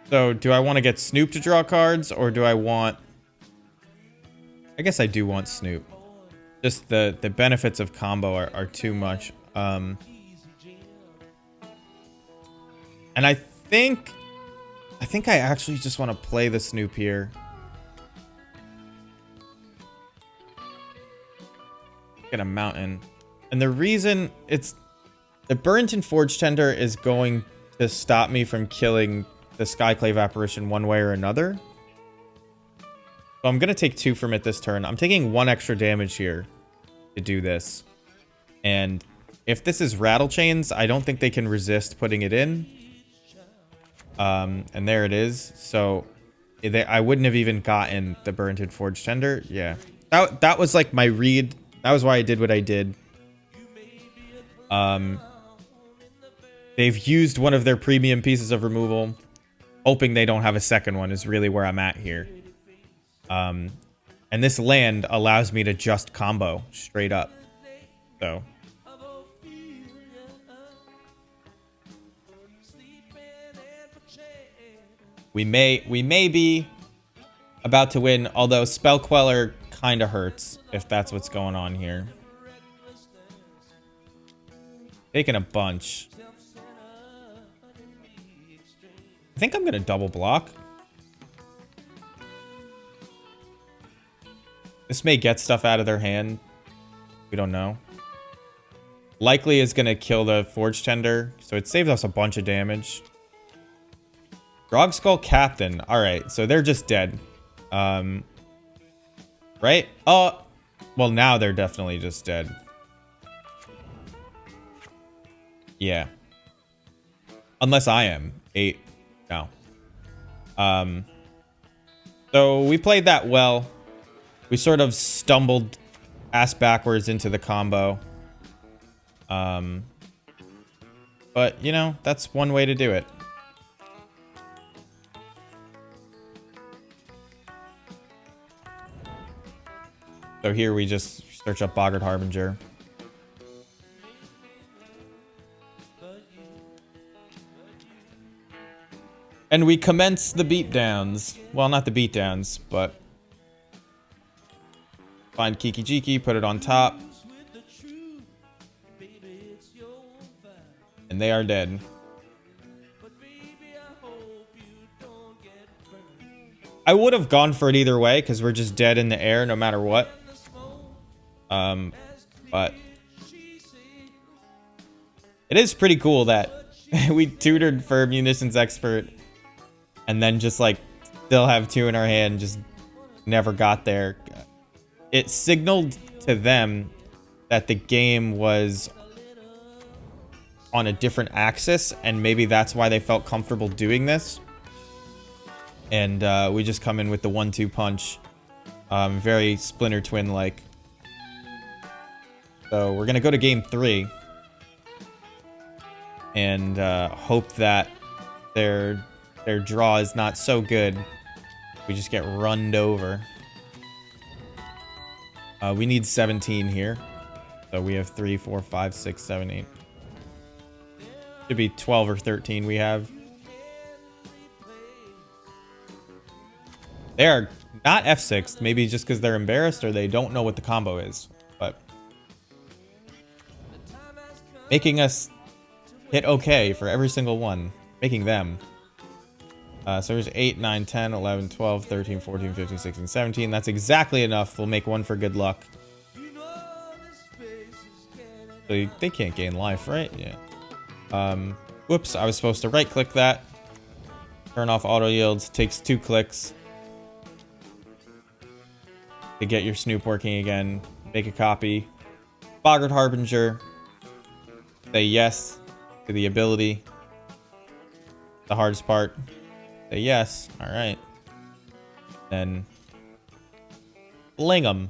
Speaker 2: So do I want to get Snoop to draw cards, or do I want... I guess I do want Snoop. Just the benefits of combo are too much. And I think I actually just want to play the Snoop here. Get a mountain. And the reason it's... The Burrington Forge Tender is going to stop me from killing the Skyclave Apparition one way or another. So I'm going to take 2 from it this turn. I'm taking 1 extra damage here to do this. And if this is Rattle Chains, I don't think they can resist putting it in. And there it is. So I wouldn't have even gotten the Burrington Forge Tender. Yeah. That was like my read. That was why I did what I did. They've used one of their premium pieces of removal. Hoping they don't have a second one is really where I'm at here. And this land allows me to just combo straight up. So... We may be about to win, although Spell Queller kind of hurts if that's what's going on here. Taking a bunch. I think I'm going to double block. This may get stuff out of their hand. We don't know. Likely is going to kill the Forge Tender, so it saves us a bunch of damage. Grogskull Captain. Alright, so they're just dead. Right? Oh, well, now they're definitely just dead. Yeah. Unless I am. 8. No. So we played that well. We sort of stumbled ass backwards into the combo. But, you know, that's one way to do it. So here we just search up Boggart Harbinger. And we commence the beatdowns. Well, not the beatdowns, but... Find Kiki Jiki, put it on top. And they are dead. I would have gone for it either way, because we're just dead in the air no matter what. But it is pretty cool that we tutored for Munitions Expert and then just like still have 2 in our hand, just never got there. It signaled to them that the game was on a different axis, and maybe that's why they felt comfortable doing this. And we just come in with the 1-2 punch. Very Splinter Twin-like. So we're going to go to game 3. And hope that their draw is not so good. We just get runned over. We need 17 here. So we have 3, 4, 5, 6, 7, 8. Should be 12 or 13 we have. They are not F6, maybe just because they're embarrassed or they don't know what the combo is. But making us hit okay for every single one. Making them. So there's 8, 9, 10, 11, 12, 13, 14, 15, 16, 17. That's exactly enough. We'll make one for good luck. So they can't gain life, right? Yeah. Whoops, I was supposed to right-click that. Turn off auto yields. Takes 2 clicks to get your snoop working again. Make a copy. Boggart Harbinger. Say yes to the ability. The hardest part. Say yes. All right. Then fling them.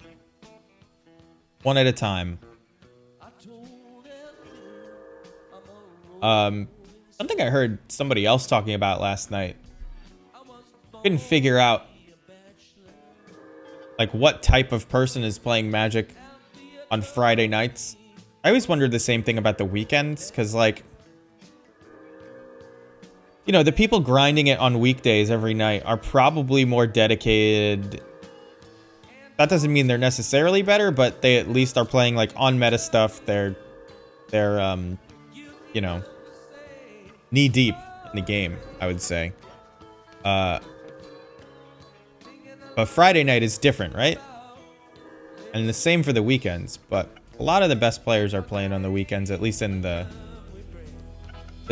Speaker 2: One at a time. Something I heard somebody else talking about last night. Couldn't figure out like what type of person is playing Magic on Friday nights. I always wondered the same thing about the weekends, because like, you know, the people grinding it on weekdays every night are probably more dedicated. That doesn't mean they're necessarily better, but they at least are playing like on meta stuff. They're you know, knee deep in the game, I would say. But Friday night is different, right? And the same for the weekends, but a lot of the best players are playing on the weekends, at least in the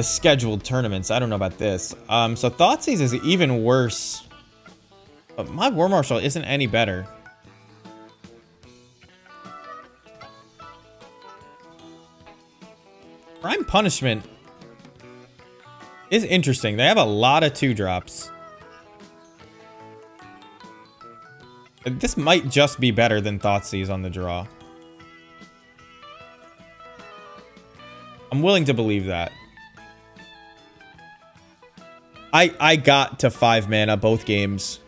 Speaker 2: scheduled tournaments. I don't know about this. So Thoughtseize is even worse. But my War Marshal isn't any better. Prime Punishment is interesting. They have a lot of 2-drops. This might just be better than Thoughtseize on the draw. I'm willing to believe that. I got to 5 mana both games.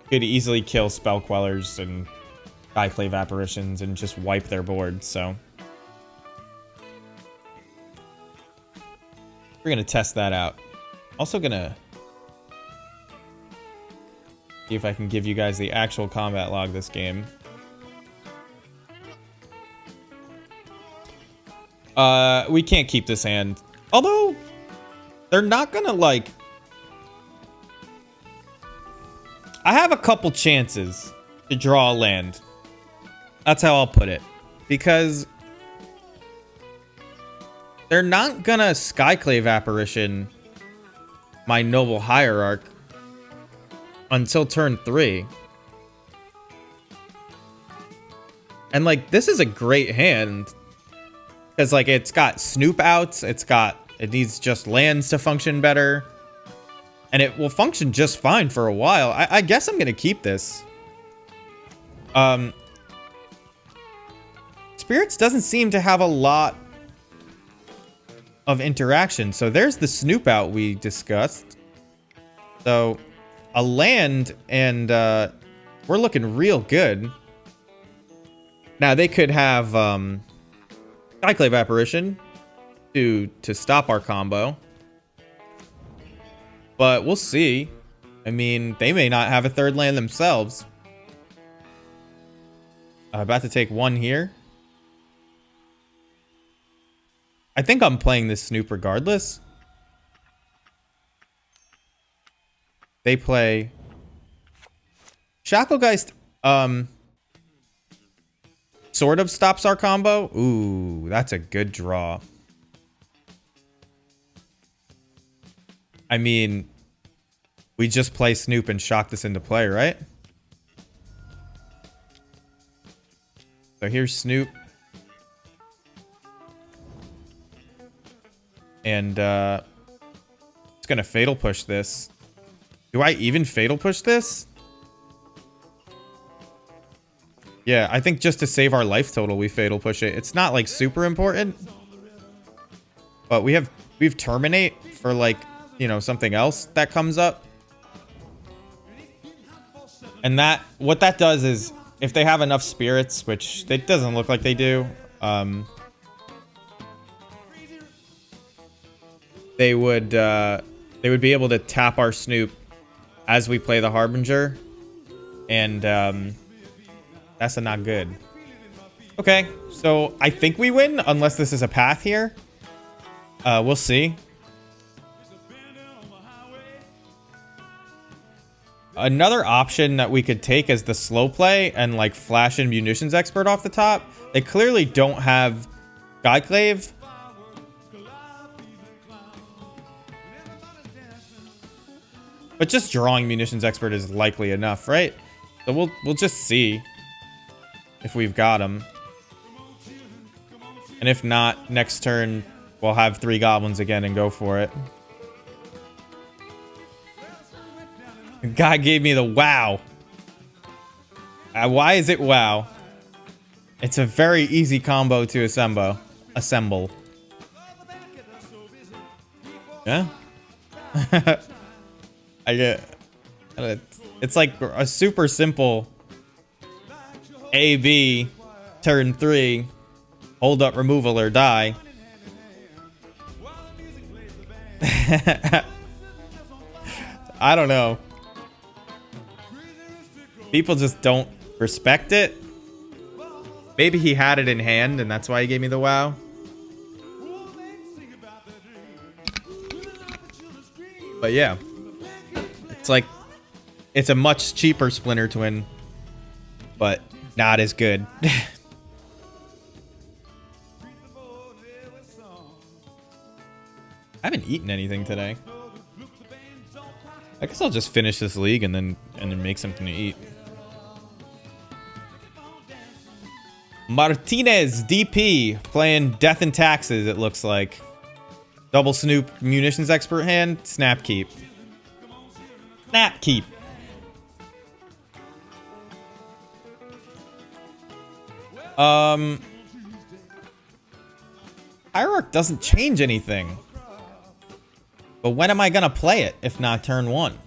Speaker 2: Could easily kill Spell Quellers and Skyclave Apparitions and just wipe their board, so. We're gonna test that out. Also gonna see if I can give you guys the actual combat log this game. We can't keep this hand. Although, they're not gonna, like... I have a couple chances to draw a land. That's how I'll put it. Because... they're not gonna Skyclave Apparition my Noble Hierarch until turn 3. And, like, this is a great hand. Because, like, it's got Snoop outs. It needs just lands to function better. And it will function just fine for a while. I guess I'm going to keep this. Spirits doesn't seem to have a lot of interaction. So there's the Snoop out we discussed. So a land, and we're looking real good. Now they could have Skyclave Apparition to stop our combo. But we'll see. I mean, they may not have a third land themselves. About to take one here. I think I'm playing this Snoop regardless. They play Shacklegeist. Sort of stops our combo. Ooh, that's a good draw. I mean, we just play Snoop and shock this into play, right? So here's Snoop. And it's gonna Fatal Push this. Do I even Fatal Push this? Yeah, I think just to save our life total, we Fatal Push it. It's not like super important. But we've Terminate for like, you know, something else that comes up. And that, what that does is, if they have enough spirits, which it doesn't look like they do, they would be able to tap our Snoop as we play the Harbinger, and that's not good. Okay, so I think we win unless this is a path here. We'll see. Another option that we could take is the slow play and like flash in munitions expert off the top. They clearly don't have Skyclave. But just drawing munitions expert is likely enough, right? So we'll just see if we've got him. And if not, next turn we'll have 3 goblins again and go for it. The guy gave me the wow. Why is it wow? It's a very easy combo to assemble. Yeah. I get it's like a super simple AB turn 3 hold up removal or die. I don't know. People just don't respect it. Maybe he had it in hand and that's why he gave me the wow. But yeah. It's like, it's a much cheaper Splinter Twin, but not as good. I haven't eaten anything today. I guess I'll just finish this league and then make something to eat. Martinez DP playing Death and Taxes, it looks like. Double Snoop munitions expert hand, snap keep. Snap keep. Hierarch doesn't change anything. But when am I gonna play it if not turn 1?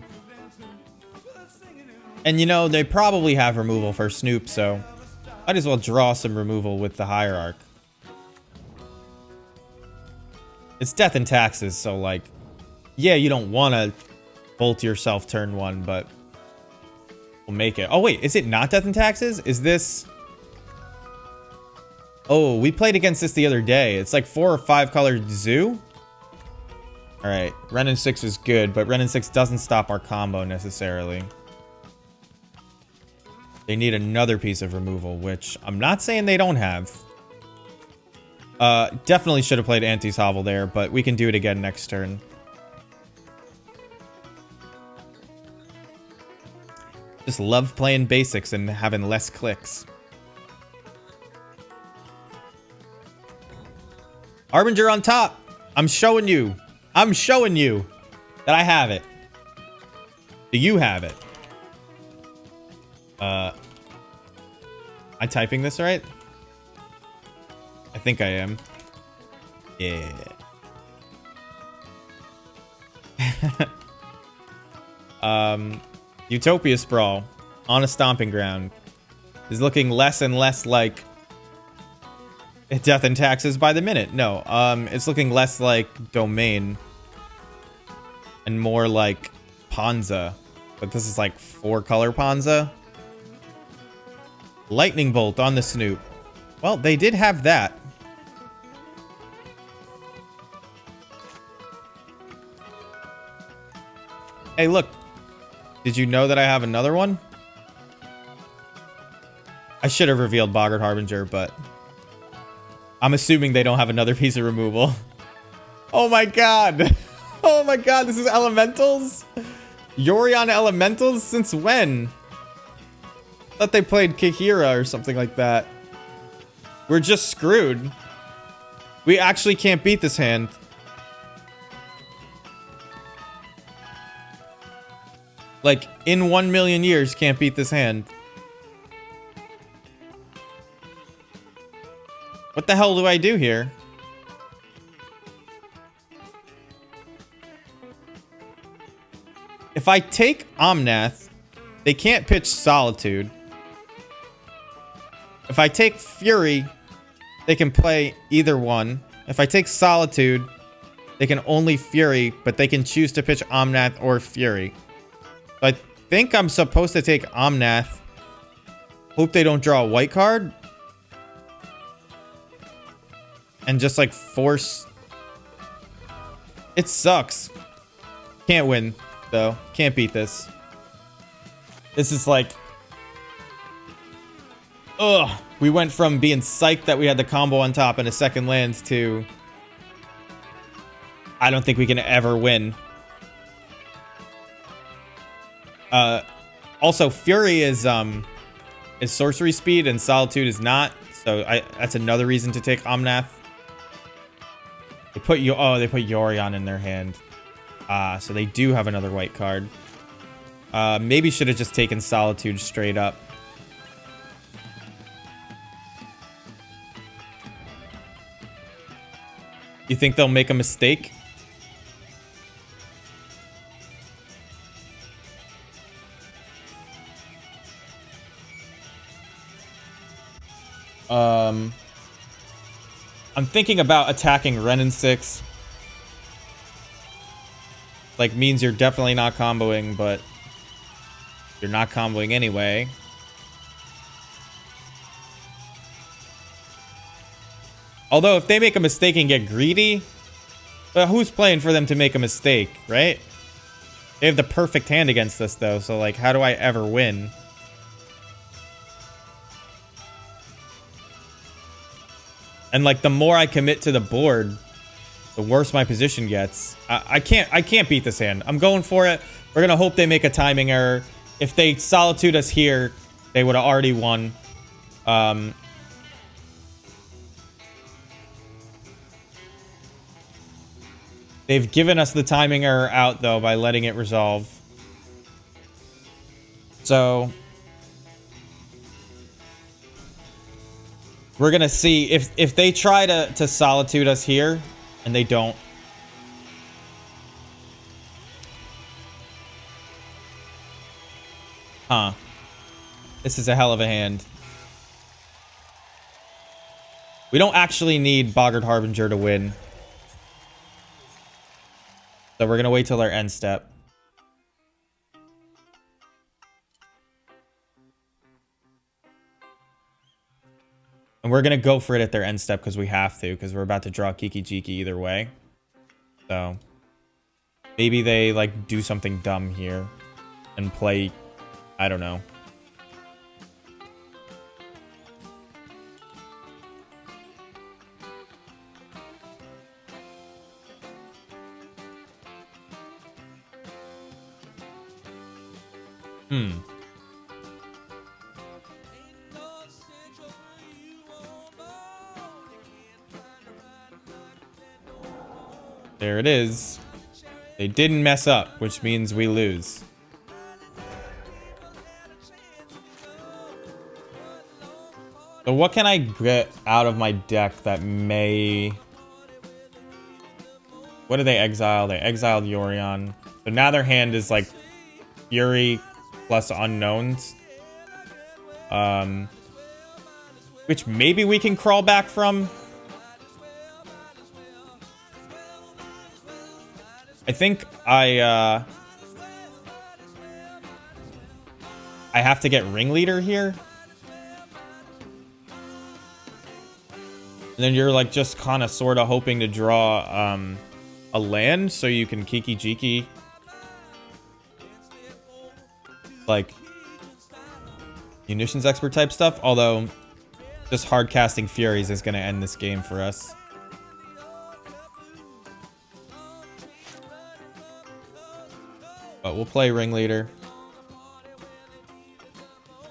Speaker 2: And you know, they probably have removal for Snoop, so might as well draw some removal with the Hierarch. It's Death and Taxes, so like, yeah, you don't want to bolt yourself turn 1, but we'll make it. Oh wait, is it not Death and Taxes? Is this... Oh, we played against this the other day. It's like 4 or 5 colored zoo. Alright, Renin 6 is good, but Renin 6 doesn't stop our combo necessarily. They need another piece of removal, which I'm not saying they don't have. Definitely should have played Auntie's Hovel there, but we can do it again next turn. Just love playing basics and having less clicks. Harbinger on top. I'm showing you that I have it. Do you have it? Am I typing this right? I think I am. Yeah. Utopia Sprawl on a stomping ground is looking less and less like Death and Taxes by the minute. No, it's looking less like Domain and more like Ponza. But this is like 4-color Ponza. Lightning Bolt on the Snoop. Well, they did have that. Hey, look. Did you know that I have another one? I should have revealed Boggart Harbinger, but I'm assuming they don't have another piece of removal. Oh my god. Oh my god, this is Elementals? Yori on Elementals? Since when? I thought they played Kihira or something like that. We're just screwed. We actually can't beat this hand. Like, in 1 million years, can't beat this hand. What the hell do I do here? If I take Omnath, they can't pitch Solitude. If I take Fury, they can play either one. If I take Solitude, they can only Fury, but they can choose to pitch Omnath or Fury. So I think I'm supposed to take Omnath. Hope they don't draw a white card. And just like force. It sucks. Can't win though. Can't beat this. This is like... Ugh. We went from being psyched that we had the combo on top and a second land to... I don't think we can ever win. Also, Fury is sorcery speed and Solitude is not. So that's another reason to take Omnath. They put Yorion in their hand. So they do have another white card. Maybe should have just taken Solitude straight up. You think they'll make a mistake? I'm thinking about attacking Ren and 6. Like, means you're definitely not comboing, but you're not comboing anyway. Although, if they make a mistake and get greedy, who's playing for them to make a mistake, right? They have the perfect hand against us, though, so, like, how do I ever win? And, like, the more I commit to the board, the worse my position gets. I can't beat this hand. I'm going for it. We're gonna hope they make a timing error. If they Solitude us here, they would have already won. They've given us the timing error out, though, by letting it resolve. So... we're gonna see if they try to Solitude us here, and they don't. Huh. This is a hell of a hand. We don't actually need Boggart Harbinger to win. So we're gonna wait till their end step. And we're going to go for it at their end step because we have to, because we're about to draw Kiki Jiki either way. So maybe they like do something dumb here and play, I don't know. There it is. They didn't mess up, which means we lose. So what can I get out of my deck that may... What did they exile? They exiled Yorion. So now their hand is like Fury plus Unknowns. Which maybe we can crawl back from. I think I have to get Ringleader here. And then you're like just kind of sort of hoping to draw a land so you can Kiki Jiki. Like munitions expert type stuff. Although just hard casting Furies is going to end this game for us. But we'll play Ringleader.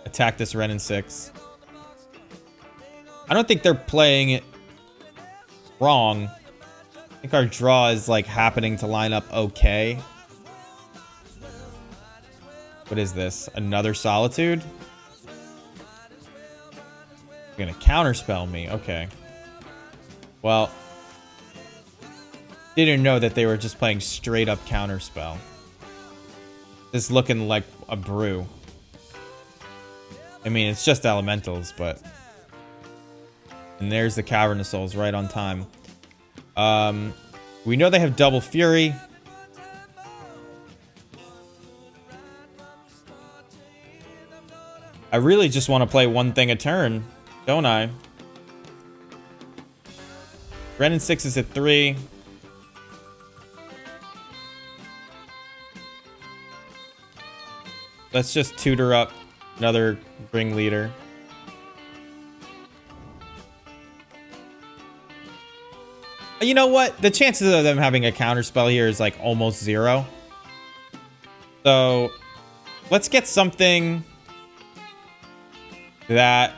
Speaker 2: Attack this Ren and 6. I don't think they're playing it wrong. I think our draw is like happening to line up okay. What is this? Another Solitude? You're gonna counterspell me. Okay. Well, didn't know that they were just playing straight up counterspell. This looking like a brew. I mean, it's just elementals, but... And there's the Cavern of Souls right on time. We know they have double Fury. I really just want to play one thing a turn, don't I? Ren and 6 is at 3. Let's just tutor up another ringleader. You know what? The chances of them having a counterspell here is like almost 0. So let's get something that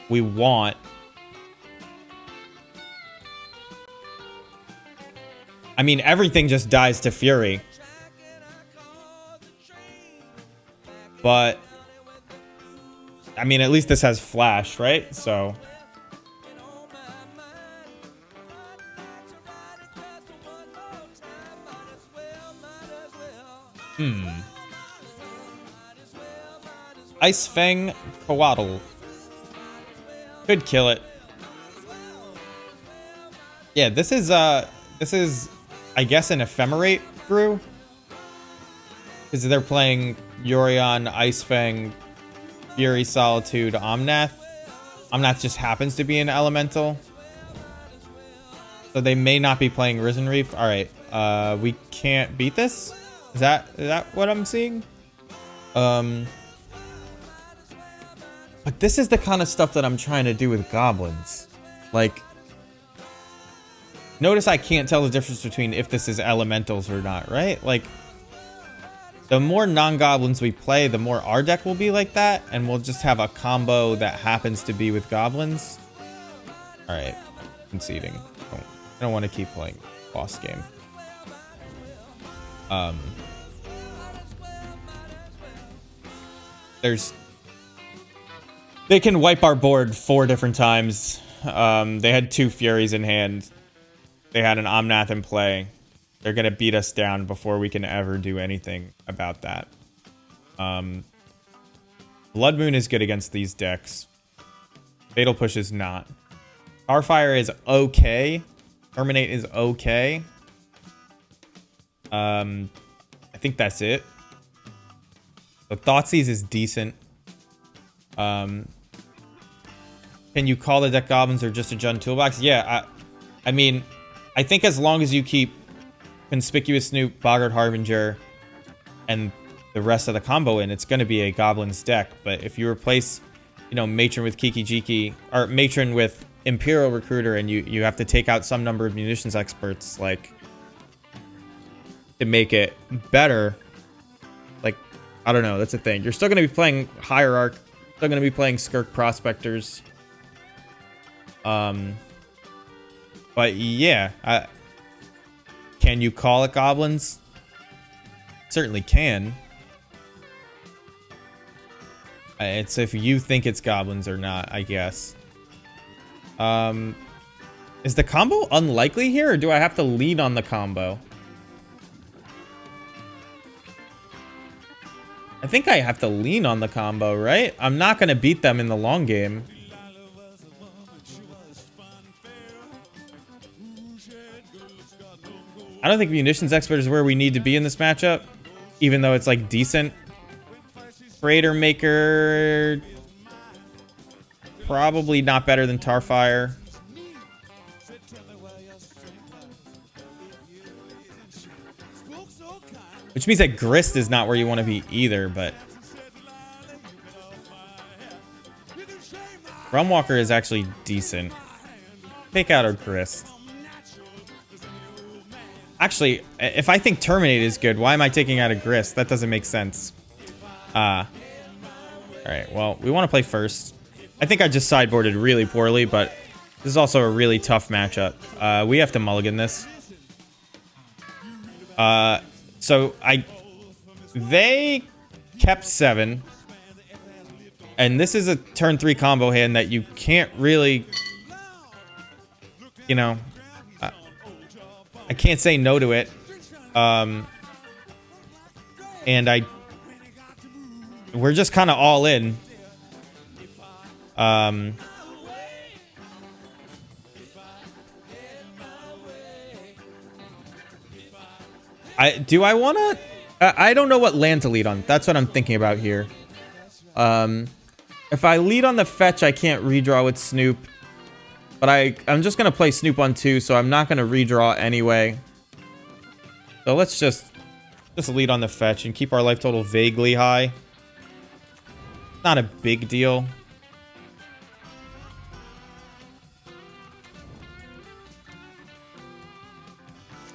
Speaker 2: we want. I mean, everything just dies to Fury. But I mean, at least this has Flash, right? So Ice Fang Coatl could kill it. Yeah, this is I guess an Ephemerate brew. Because they're playing Yorion, Ice Fang, Fury, Solitude, Omnath. Omnath just happens to be an elemental. So they may not be playing Risen Reef. Alright, we can't beat this? Is that what I'm seeing? But this is the kind of stuff that I'm trying to do with goblins. Like, notice I can't tell the difference between if this is elementals or not, right? Like, the more non-goblins we play, the more our deck will be like that, and we'll just have a combo that happens to be with goblins. Alright, conceding. I don't want to keep playing boss game. They can wipe our board 4 different times. They had 2 Furies in hand. They had an Omnath in play. They're going to beat us down before we can ever do anything about that. Blood Moon is good against these decks. Fatal Push is not. Starfire is okay. Terminate is okay. I think that's it. The Thoughtseize is decent. Can you call the deck goblins or just a Jund toolbox? Yeah, I mean, I think as long as you keep Conspicuous Snoop, Boggart Harbinger, and the rest of the combo in, it's going to be a goblins deck. But if you replace, you know, Matron with Kiki Jiki, or Matron with Imperial Recruiter, and you have to take out some number of munitions experts, like, to make it better, like, I don't know, that's a thing. You're still going to be playing Hierarch, still going to be playing Skirk Prospectors. But yeah, can you call it goblins? Certainly can. It's if you think it's goblins or not, I guess. Is the combo unlikely here, or do I have to lean on the combo? I think I have to lean on the combo, right? I'm not going to beat them in the long game. I don't think Munitions Expert is where we need to be in this matchup, even though it's like decent. Freighter Maker, probably not better than Tarfire. Which means that Grist is not where you want to be either, but Rumwalker is actually decent. Take out our Grist. Actually, if I think Terminate is good, why am I taking out a Grist? That doesn't make sense. Alright, well, we want to play first. I think I just sideboarded really poorly, but this is also a really tough matchup. We have to mulligan this. So they kept 7. And this is a turn 3 combo hand that you can't really, you know, I can't say no to it. And we're just kind of all in. Do I want to? I don't know what land to lead on. That's what I'm thinking about here. If I lead on the fetch, I can't redraw with Snoop. But I'm just going to play Snoop on 2, so I'm not going to redraw anyway. So let's just Just lead on the fetch and keep our life total vaguely high. Not a big deal.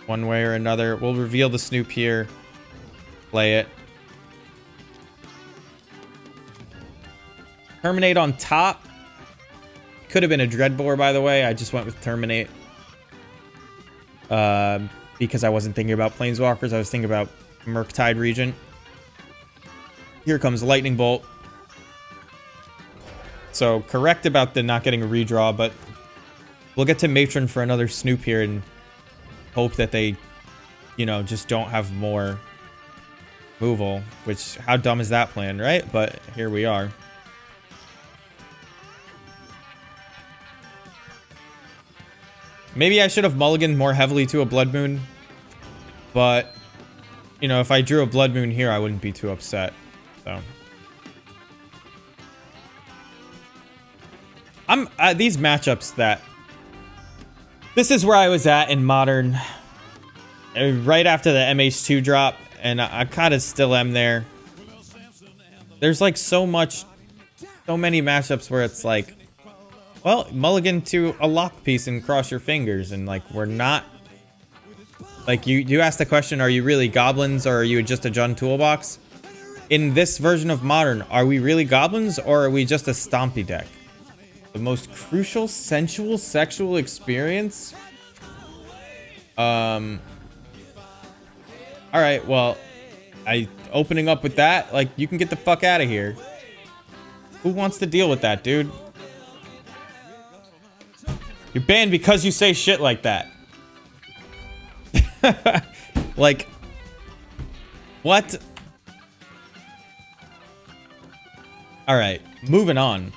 Speaker 2: One way or another. We'll reveal the Snoop here. Play it. Terminate on top. Could have been a Dreadbore, by the way. I just went with Terminate. Because I wasn't thinking about Planeswalkers. I was thinking about Murktide Regent. Here comes Lightning Bolt. So, correct about the not getting a redraw, but we'll get to Matron for another Snoop here and hope that they, you know, just don't have more removal. Which, how dumb is that plan, right? But here we are. Maybe I should have mulliganed more heavily to a Blood Moon. But, you know, if I drew a Blood Moon here, I wouldn't be too upset. So. I'm these matchups that... This is where I was at in Modern. Right after the MH2 drop. And I kind of still am there. There's like so many matchups where it's like, well, mulligan to a lock piece and cross your fingers. And like, we're not... Like, you asked the question, are you really Goblins or are you just a Jund Toolbox? In this version of Modern, are we really Goblins or are we just a Stompy deck? The most crucial, sensual, sexual experience? Alright, well, opening up with that, like, you can get the fuck out of here. Who wants to deal with that, dude? You're banned because you say shit like that. Like, what? Alright, moving on.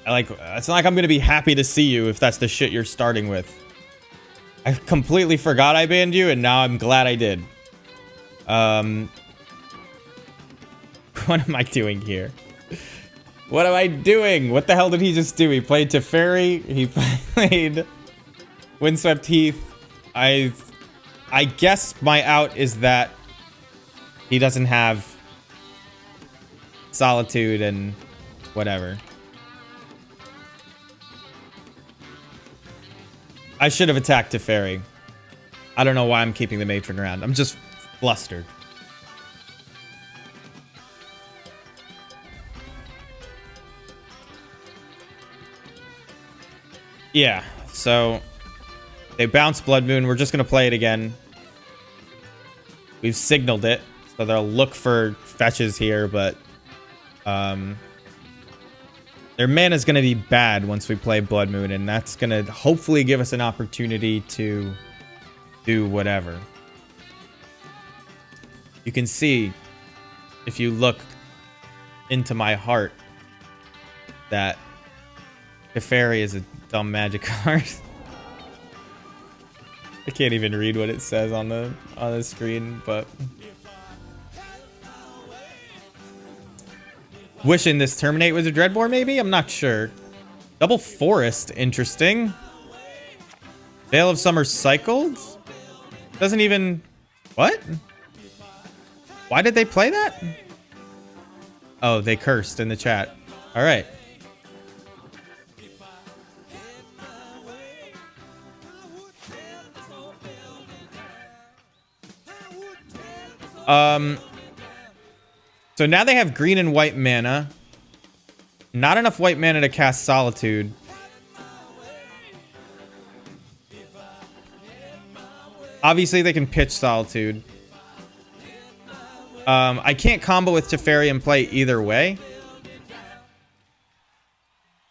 Speaker 2: Like, it's not like I'm gonna be happy to see you if that's the shit you're starting with. I completely forgot I banned you, and now I'm glad I did. What am I doing here? What am I doing? What the hell did he just do? He played Teferi. He played Windswept Heath. I guess my out is that he doesn't have Solitude and whatever. I should have attacked Teferi. I don't know why I'm keeping the Matron around. I'm just flustered. Yeah, so they bounce Blood Moon. We're just going to play it again. We've signaled it, so they'll look for fetches here, but their mana's going to be bad once we play Blood Moon, and that's going to hopefully give us an opportunity to do whatever. You can see, if you look into my heart, that Teferi is a dumb magic card. I can't even read what it says on the screen, but wishing this Terminate was a Dreadbore, maybe? I'm not sure. Double Forest, interesting. Veil of Summer cycled? Doesn't even... What? Why did they play that? Oh, they cursed in the chat. Alright. So now they have green and white mana. Not enough white mana to cast Solitude. Obviously, they can pitch Solitude. I can't combo with Teferi and play either way.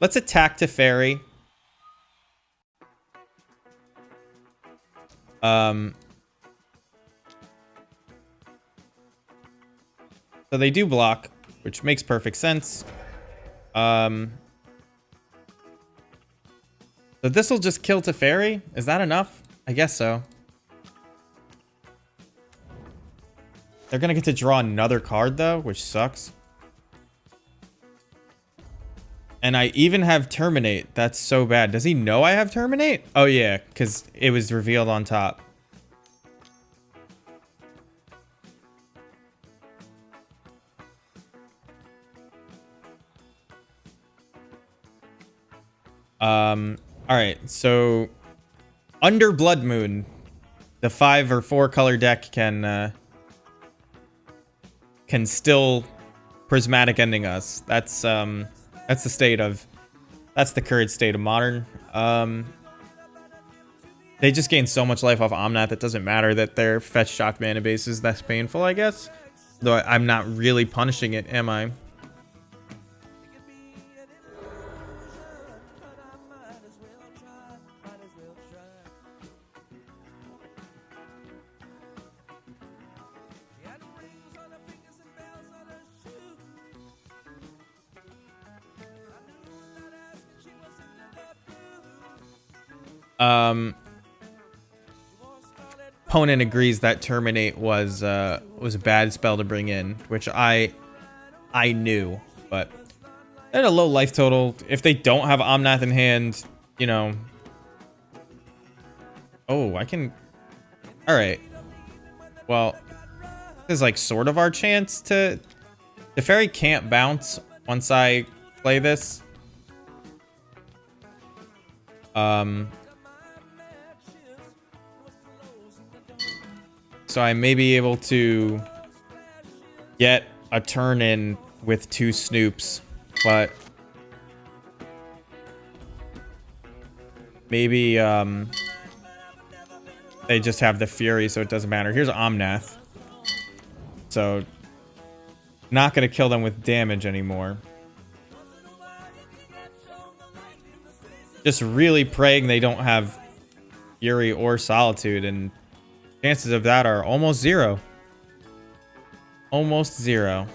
Speaker 2: Let's attack Teferi. So they do block, which makes perfect sense. So this will just kill Teferi? Is that enough? I guess so. They're gonna get to draw another card though, which sucks. And I even have Terminate. That's so bad. Does he know I have Terminate? Oh, yeah, because it was revealed on top. All right, so under Blood Moon, the 5 or 4 color deck can still prismatic ending us. That's the current state of Modern. They just gain so much life off Omnath, it doesn't matter that their fetch shock mana base is less painful, I guess. Though I'm not really punishing it, am I? Opponent agrees that Terminate was a bad spell to bring in, which I knew, but at a low life total, if they don't have Omnath in hand, you know. Oh, I can. All right. Well, this is like sort of our chance to. The fairy can't bounce once I play this. So I may be able to get a turn in with 2 Snoops, but maybe they just have the Fury, so it doesn't matter. Here's Omnath. So not going to kill them with damage anymore. Just really praying they don't have Fury or Solitude, and chances of that are almost 0. Almost 0.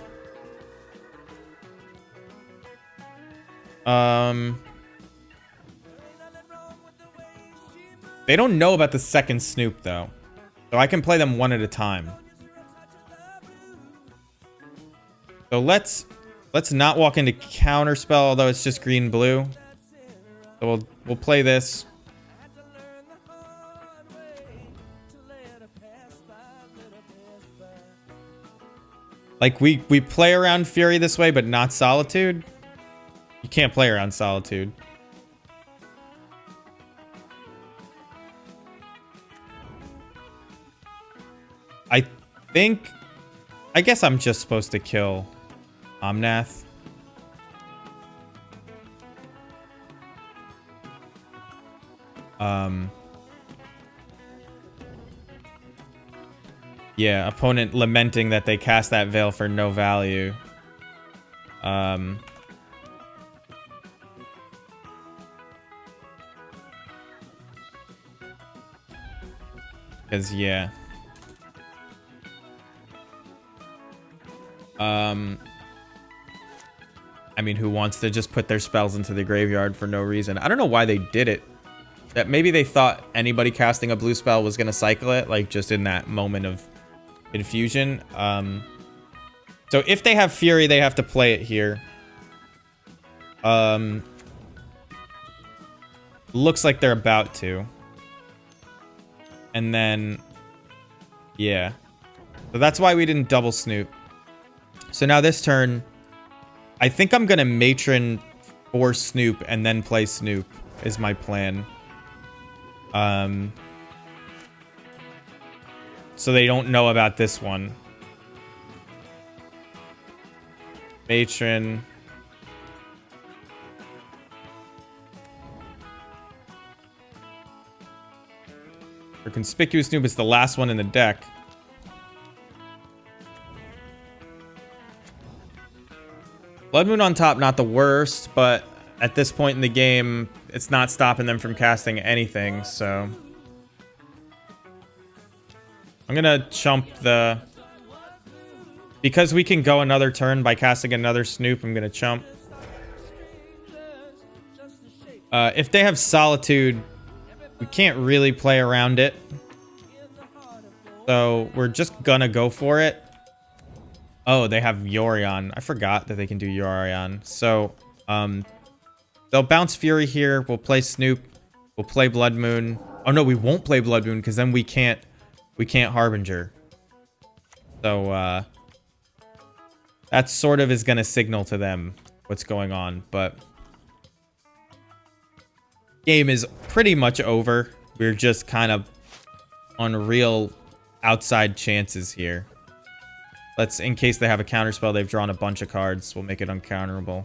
Speaker 2: They don't know about the second Snoop, though. So I can play them one at a time. So let's not walk into Counterspell, although it's just green-blue. So we'll play this. Like, we play around Fury this way, but not Solitude. You can't play around Solitude. I guess I'm just supposed to kill Omnath. Yeah, opponent lamenting that they cast that Veil for no value. Because, yeah. I mean, who wants to just put their spells into the graveyard for no reason? I don't know why they did it. That maybe they thought anybody casting a blue spell was going to cycle it, like, just in that moment of infusion. So if they have Fury, they have to play it here. Looks like they're about to. And then, yeah. So that's why we didn't double Snoop. So now this turn, I think I'm going to Matron for Snoop and then play Snoop is my plan. So they don't know about this one. Matron. For Conspicuous Snoop, it's the last one in the deck. Blood Moon on top, not the worst, but at this point in the game, it's not stopping them from casting anything, so I'm gonna chump the... Because we can go another turn by casting another Snoop, I'm gonna chump. If they have Solitude, we can't really play around it. So we're just gonna go for it. Oh, they have Yorion. I forgot that they can do Yorion. So, They'll bounce Fury here. We'll play Snoop. We'll play Blood Moon. Oh no, we won't play Blood Moon because then we can't Harbinger. So that sort of is gonna signal to them what's going on, but game is pretty much over. We're just kind of on real outside chances here. Let's, in case they have a counterspell, they've drawn a bunch of cards. We'll make it uncounterable.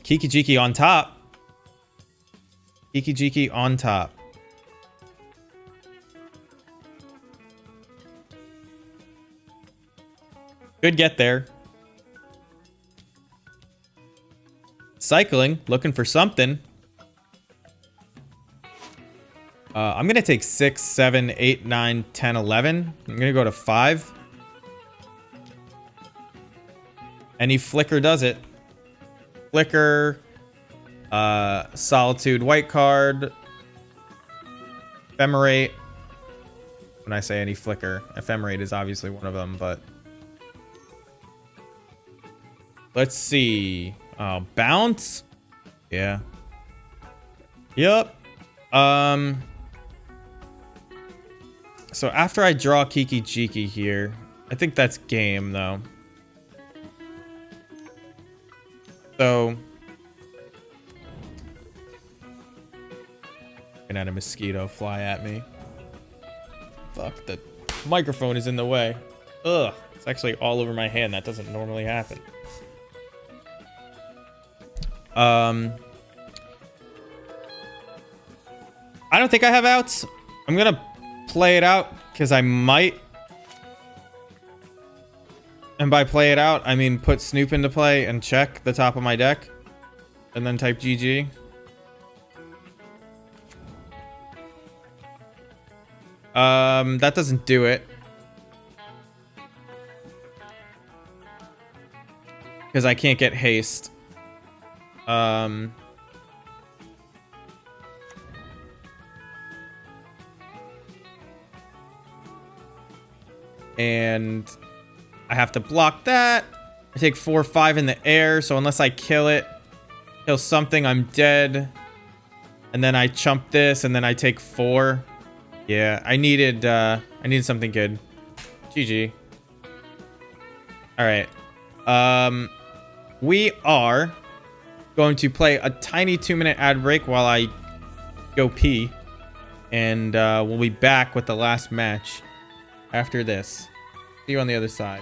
Speaker 2: Kiki Jiki on top. Kiki Jiki on top. Good get there. Cycling, looking for something. I'm going to take 6, 7, 8, 9, 10, 11. I'm going to go to 5. Any flicker does it. Flicker. Solitude white card. Ephemerate. When I say any flicker, Ephemerate is obviously one of them, but... Let's see. Bounce? Yeah. Yep. So after I draw Kiki Jiki here, I think that's game, though. So... Looking at a mosquito fly at me. Fuck, the microphone is in the way. Ugh, it's actually all over my hand. That doesn't normally happen. I don't think I have outs. I'm gonna play it out because I might. And by play it out, I mean put Snoop into play and check the top of my deck. And then type GG. That doesn't do it. Because I can't get haste. And I have to block that. I take 4 or 5 in the air, so unless I kill it, kill something, I'm dead. And then I chump this, and then I take 4. Yeah, I needed something good. GG. All right. We are going to play a tiny 2-minute ad break while I go pee, and we'll be back with the last match after this. See you on the other side.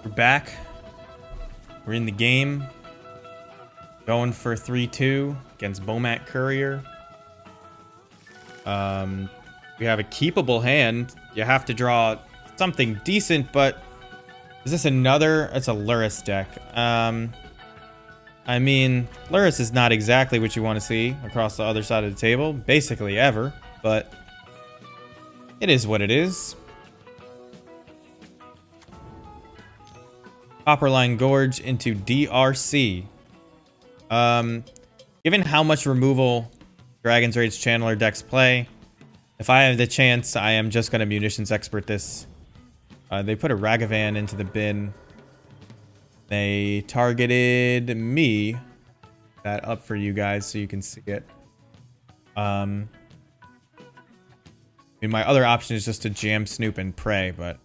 Speaker 2: We're back. We're in the game. Going for 3-2 against Bomat Courier. We have a keepable hand. You have to draw something decent, but is this another? It's a Luris deck. I mean, Luris is not exactly what you want to see across the other side of the table, basically ever, but it is what it is. Copperline Gorge into DRC. Given how much removal Dragon's Rage Channeler decks play, if I have the chance, I am just going to Munitions Expert this. They put a Ragavan into the bin. They targeted me. That up for you guys so you can see it. I mean, my other option is just to jam Snoop and pray, but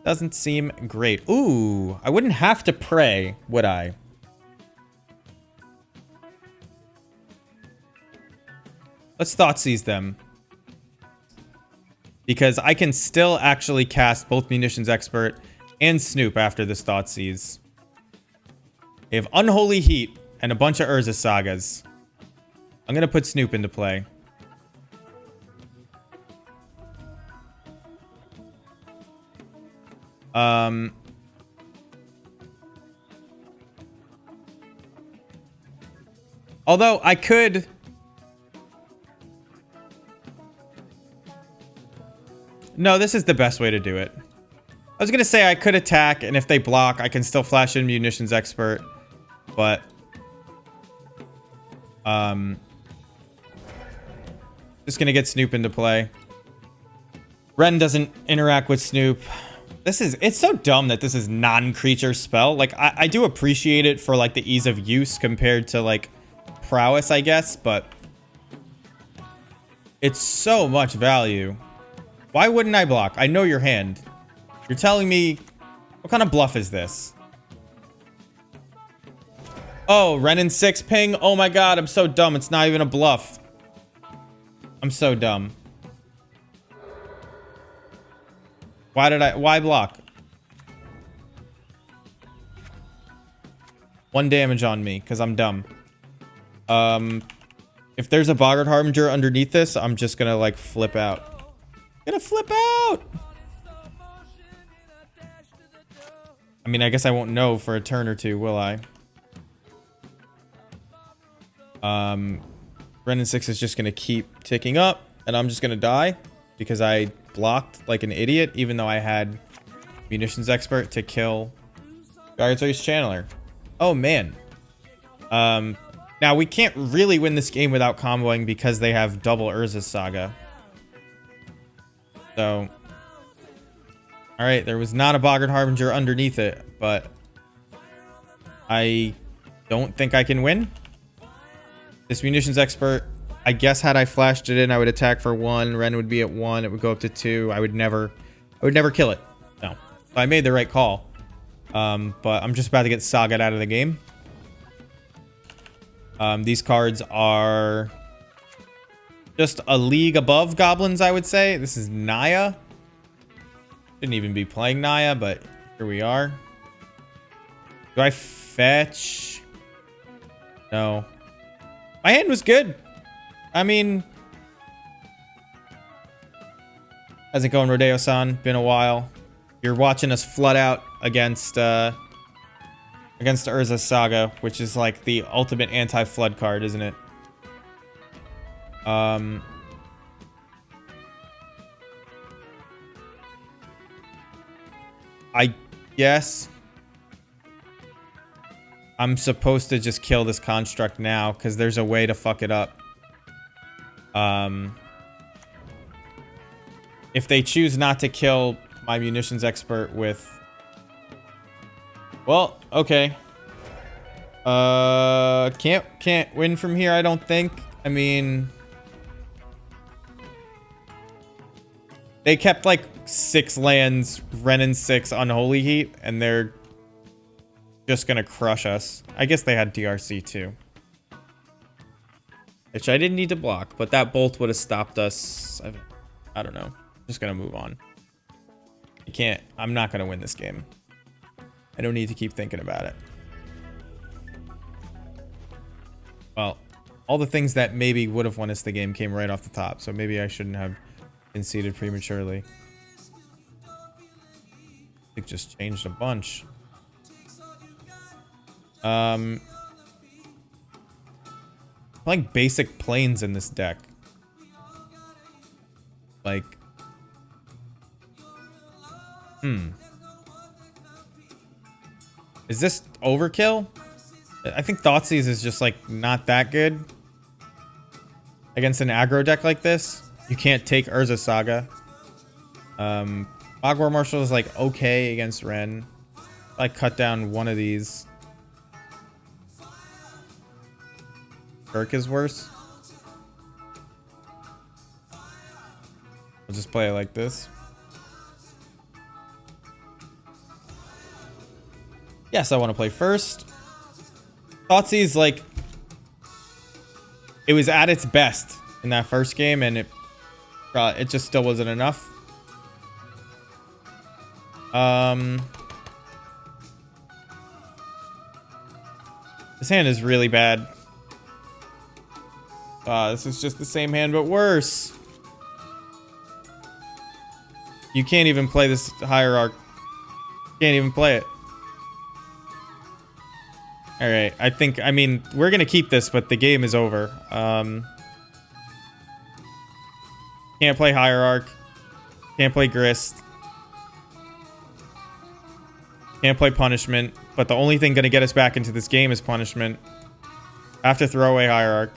Speaker 2: doesn't seem great. Ooh, I wouldn't have to pray, would I? Let's Thoughtseize them. Because I can still actually cast both Munitions Expert and Snoop after this Thoughtseize. They have Unholy Heat and a bunch of Urza Sagas. I'm going to put Snoop into play. Although I could... No, this is the best way to do it. I was going to say I could attack, and if they block, I can still flash in Munitions Expert. But... just going to get Snoop into play. Ren doesn't interact with Snoop. It's so dumb that this is non-creature spell. Like, I do appreciate it for, like, the ease of use compared to, like, prowess, I guess, but it's so much value. Why wouldn't I block? I know your hand. You're telling me... What kind of bluff is this? Oh, Ren and 6 ping? Oh my god, I'm so dumb. It's not even a bluff. I'm so dumb. Why block? 1 damage on me, because I'm dumb. If there's a Boggart Harbinger underneath this, I'm just gonna, like, flip out. Gonna flip out! I mean, I guess I won't know for a turn or two, will I? Ren and 6 is just gonna keep ticking up, and I'm just gonna die because I blocked like an idiot, even though I had Munitions Expert to kill Dragon's Rage Channeler. Oh man. Now we can't really win this game without comboing because they have double Urza Saga. So, all right, there was not a Boggart Harbinger underneath it, but I don't think I can win. This Munitions Expert, I guess had I flashed it in, I would attack for 1. Ren would be at 1. It would go up to 2. I would never kill it. No, I made the right call. But I'm just about to get Saga'd out of the game. These cards are just a league above Goblins, I would say. This is Naya. Shouldn't even be playing Naya, but here we are. Do I fetch? No. My hand was good. I mean... How's it going, Rodeo-san? Been a while. You're watching us flood out against Urza Saga, which is like the ultimate anti-flood card, isn't it? I guess I'm supposed to just kill this construct now because there's a way to fuck it up. If they choose not to kill my Munitions Expert with... Well, okay. Can't win from here, I don't think. I mean... They kept like 6 lands, Ren and 6 Unholy Heat, and they're just gonna crush us. I guess they had DRC too. Which I didn't need to block, but that bolt would have stopped us. I don't know. Just gonna move on. I'm not gonna win this game. I don't need to keep thinking about it. Well, all the things that maybe would have won us the game came right off the top, so maybe I shouldn't have conceded prematurely. It just changed a bunch. Like basic planes in this deck. Like, is this overkill? I think Thoughtseize is just like not that good against an aggro deck like this. You can't take Urza Saga. Mogwar Marshal is like okay against Ren. I cut down one of these. Kirk is worse. I'll just play it like this. Yes, I want to play first. Thoughtseize, like, it was at its best in that first game, and it just still wasn't enough. This hand is really bad. This is just the same hand, but worse. You can't even play this Hierarch. Can't even play it. Alright, I mean, we're gonna keep this, but the game is over. Can't play Hierarch. Can't play Grist. Can't play Punishment. But the only thing gonna get us back into this game is Punishment. I have to throw away Hierarch.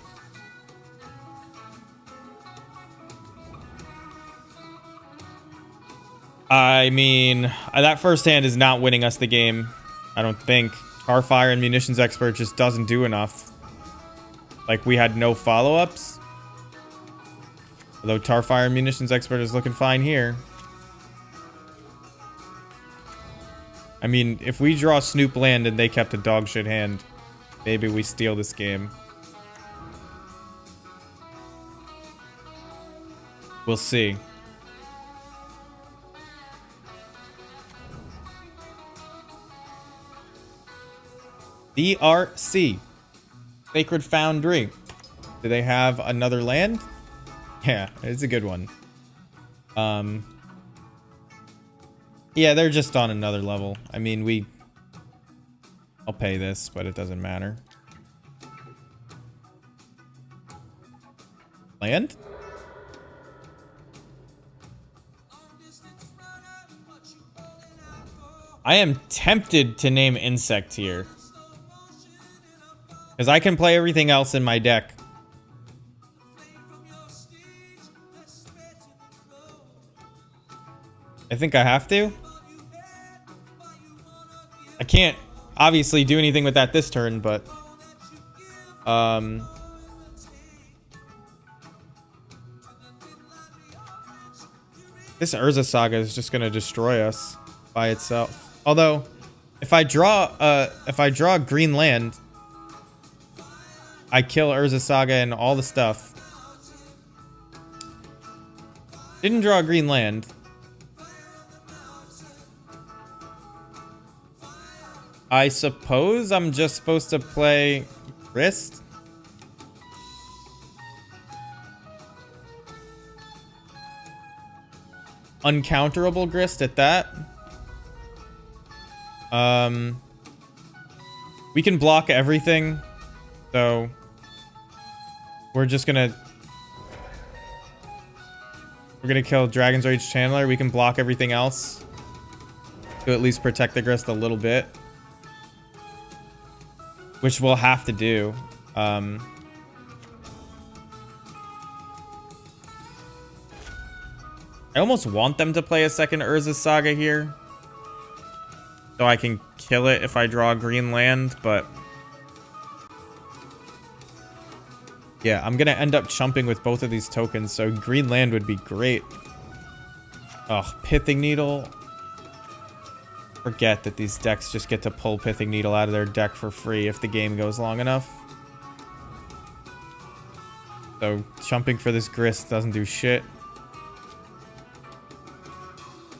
Speaker 2: I mean, that first hand is not winning us the game. I don't think. Starfire and Munitions Expert just doesn't do enough. Like, we had no follow-ups. Although Starfire and Munitions Expert is looking fine here. I mean, if we draw Snoop Land and they kept a dog shit hand, maybe we steal this game. We'll see. DRC. Sacred Foundry. Do they have another land? Yeah, it's a good one. Yeah, they're just on another level. I mean, I'll pay this, but it doesn't matter. Land? I am tempted to name Insect here. Because I can play everything else in my deck. I think I have to. I can't obviously do anything with that this turn, but... This Urza Saga is just gonna destroy us by itself. Although, if I draw green land, I kill Urza Saga and all the stuff. Didn't draw a green land. I suppose I'm just supposed to play Grist. Uncounterable Grist at that. We can block everything, so we're gonna kill Dragon's Rage Channeler. We can block everything else to at least protect the Grist a little bit, which we'll have to do. I almost want them to play a second Urza Saga here, so I can kill it if I draw a green land, but yeah, I'm gonna end up chumping with both of these tokens, so green land would be great. Ugh, Pithing Needle. Forget that these decks just get to pull Pithing Needle out of their deck for free if the game goes long enough. So, chumping for this Grist doesn't do shit.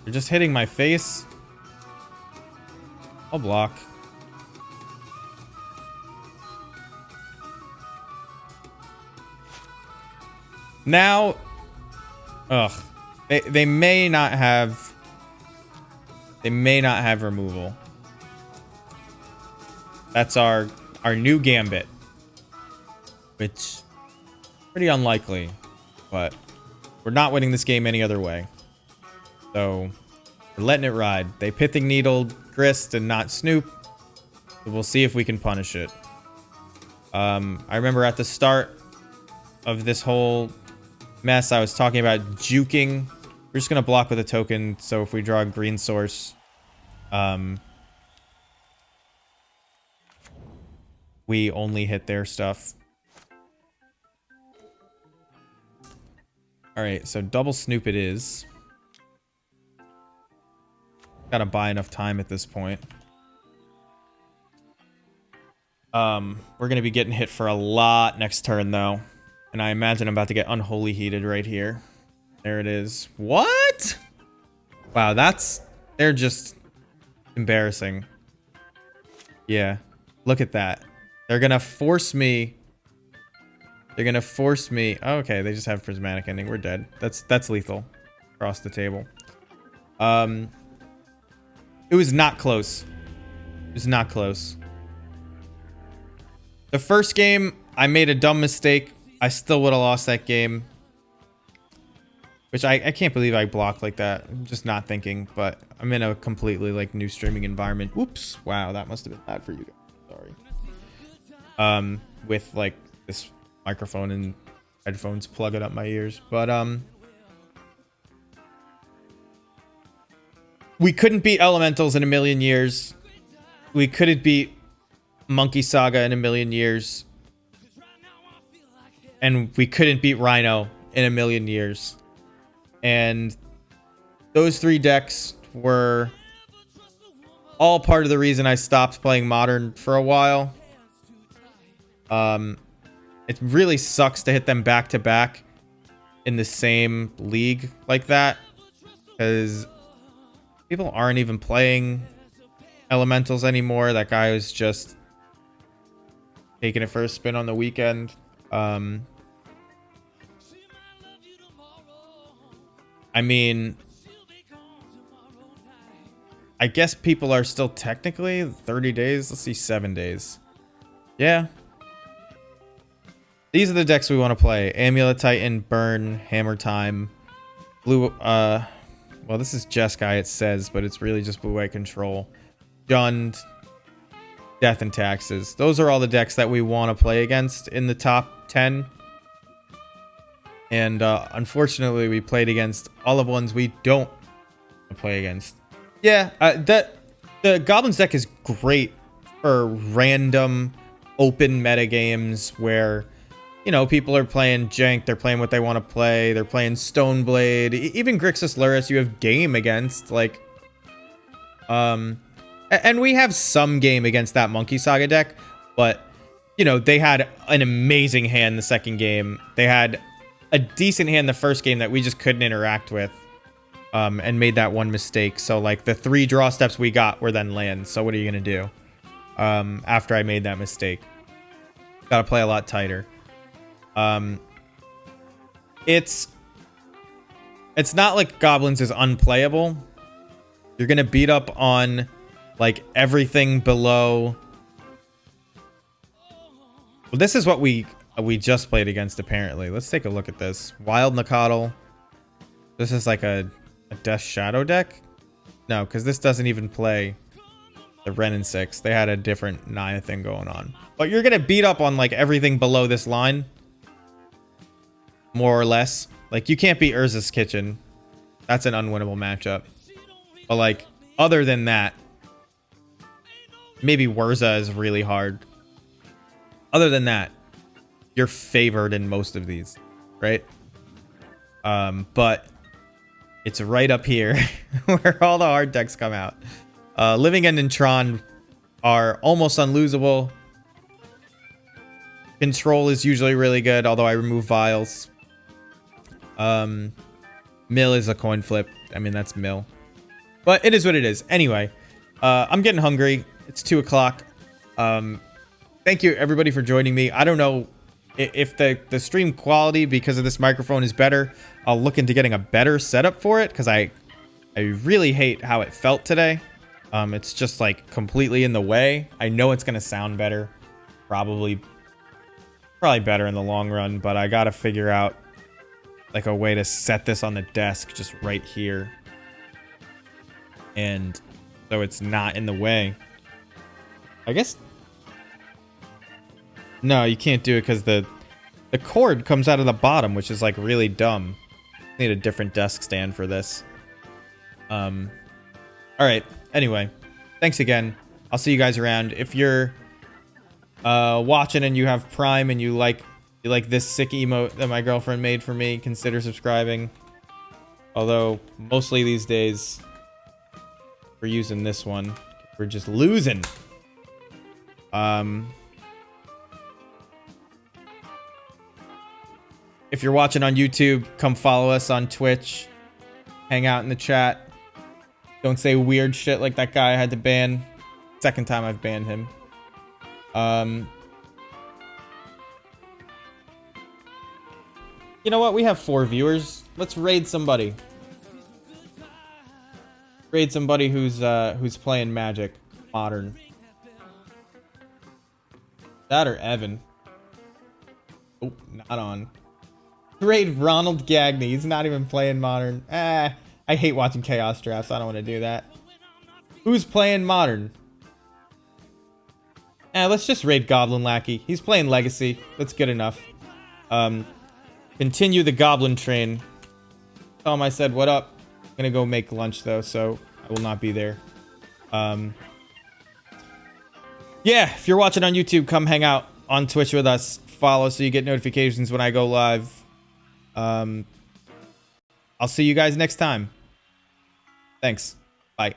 Speaker 2: You're just hitting my face. I'll block. Now, ugh, they may not have removal. That's our new gambit, which pretty unlikely, but we're not winning this game any other way. So we're letting it ride. They pithing needled Grist and not Snoop. So we'll see if we can punish it. I remember at the start of this whole mess, I was talking about juking. We're just gonna block with a token, so if we draw a green source, we only hit their stuff. Alright, so double Snoop it is. Gotta buy enough time at this point. We're gonna be getting hit for a lot next turn, though. And I imagine I'm about to get unholy heated right here. There it is. What? Wow, they're just embarrassing. Yeah, look at that. They're gonna force me. They're gonna force me. Oh, okay, they just have prismatic ending. We're dead. That's lethal. Across the table. It was not close. It was not close. The first game, I made a dumb mistake. I still would have lost that game. Which I can't believe I blocked like that. I'm just not thinking, but I'm in a completely like new streaming environment. Whoops. Wow, that must have been bad for you guys. Sorry. With like this microphone and headphones plugging up my ears. But we couldn't beat Elementals in a million years. We couldn't beat Monkey Saga in a million years. And we couldn't beat Rhino in a million years. And those three decks were all part of the reason I stopped playing Modern for a while. It really sucks to hit them back to back in the same league like that, because people aren't even playing Elementals anymore. That guy was just taking it for a spin on the weekend. I mean, I guess people are still technically 30 days. Let's see, 7 days. Yeah. These are the decks we want to play. Amulet Titan, Burn, Hammer Time, Blue, well, this is Jeskai, it says, but it's really just Blue White Control. Jund, Death and Taxes. Those are all the decks that we want to play against in the top 10. And unfortunately, we played against all of ones we don't play against. Yeah, the Goblins deck is great for random open meta games where, you know, people are playing jank, they're playing what they want to play, they're playing Stoneblade, even Grixis Luris you have game against, like, and we have some game against that Monkey Saga deck, but, you know, they had an amazing hand the second game. They had a decent hand the first game that we just couldn't interact with, and made that one mistake. So, like, the 3 draw steps we got were then lands. So what are you going to do after I made that mistake? Got to play a lot tighter. It's not like Goblins is unplayable. You're going to beat up on, like, everything below. Well, this is what we just played against, apparently. Let's take a look at this. Wild Nakatl. This is like a Death Shadow deck? No, because this doesn't even play the Ren and 6. They had a different Naya thing going on. But you're going to beat up on, like, everything below this line. More or less. Like, you can't beat Urza's Kitchen. That's an unwinnable matchup. But, like, other than that, maybe Wurza is really hard. Other than that, you're favored in most of these, right? But it's right up here where all the hard decks come out. Living End and Tron are almost unlosable. Control is usually really good, although I remove Vials. Mill is a coin flip. I mean, that's Mill. But it is what it is. Anyway, I'm getting hungry. It's 2 o'clock. Thank you everybody for joining me. I don't know if the stream quality because of this microphone is better. I'll look into getting a better setup for it because I really hate how it felt today. It's just like completely in the way. I know it's gonna sound better, probably better in the long run, but I gotta figure out like a way to set this on the desk just right here, and so it's not in the way. I guess no, you can't do it because the cord comes out of the bottom, which is like really dumb. Need a different desk stand for this. All right. Anyway, thanks again. I'll see you guys around. If you're watching and you have Prime and you like this sick emote that my girlfriend made for me, consider subscribing. Although mostly these days we're using this one. We're just losing. If you're watching on YouTube, come follow us on Twitch. Hang out in the chat. Don't say weird shit like that guy I had to ban. Second time I've banned him. You know what? We have 4 viewers. Let's raid somebody. Raid somebody who's playing Magic Modern. That or Evan. Oh, not on. Raid Ronald Gagney. He's not even playing Modern. I hate watching Chaos Drafts. I don't want to do that. Who's playing Modern? Let's just raid Goblin Lackey. He's playing Legacy. That's good enough. Continue the Goblin train. Tell him I said what up. I'm gonna go make lunch though, so I will not be there. Yeah, if you're watching on YouTube, come hang out on Twitch with us. Follow so you get notifications when I go live. I'll see you guys next time. Thanks. Bye.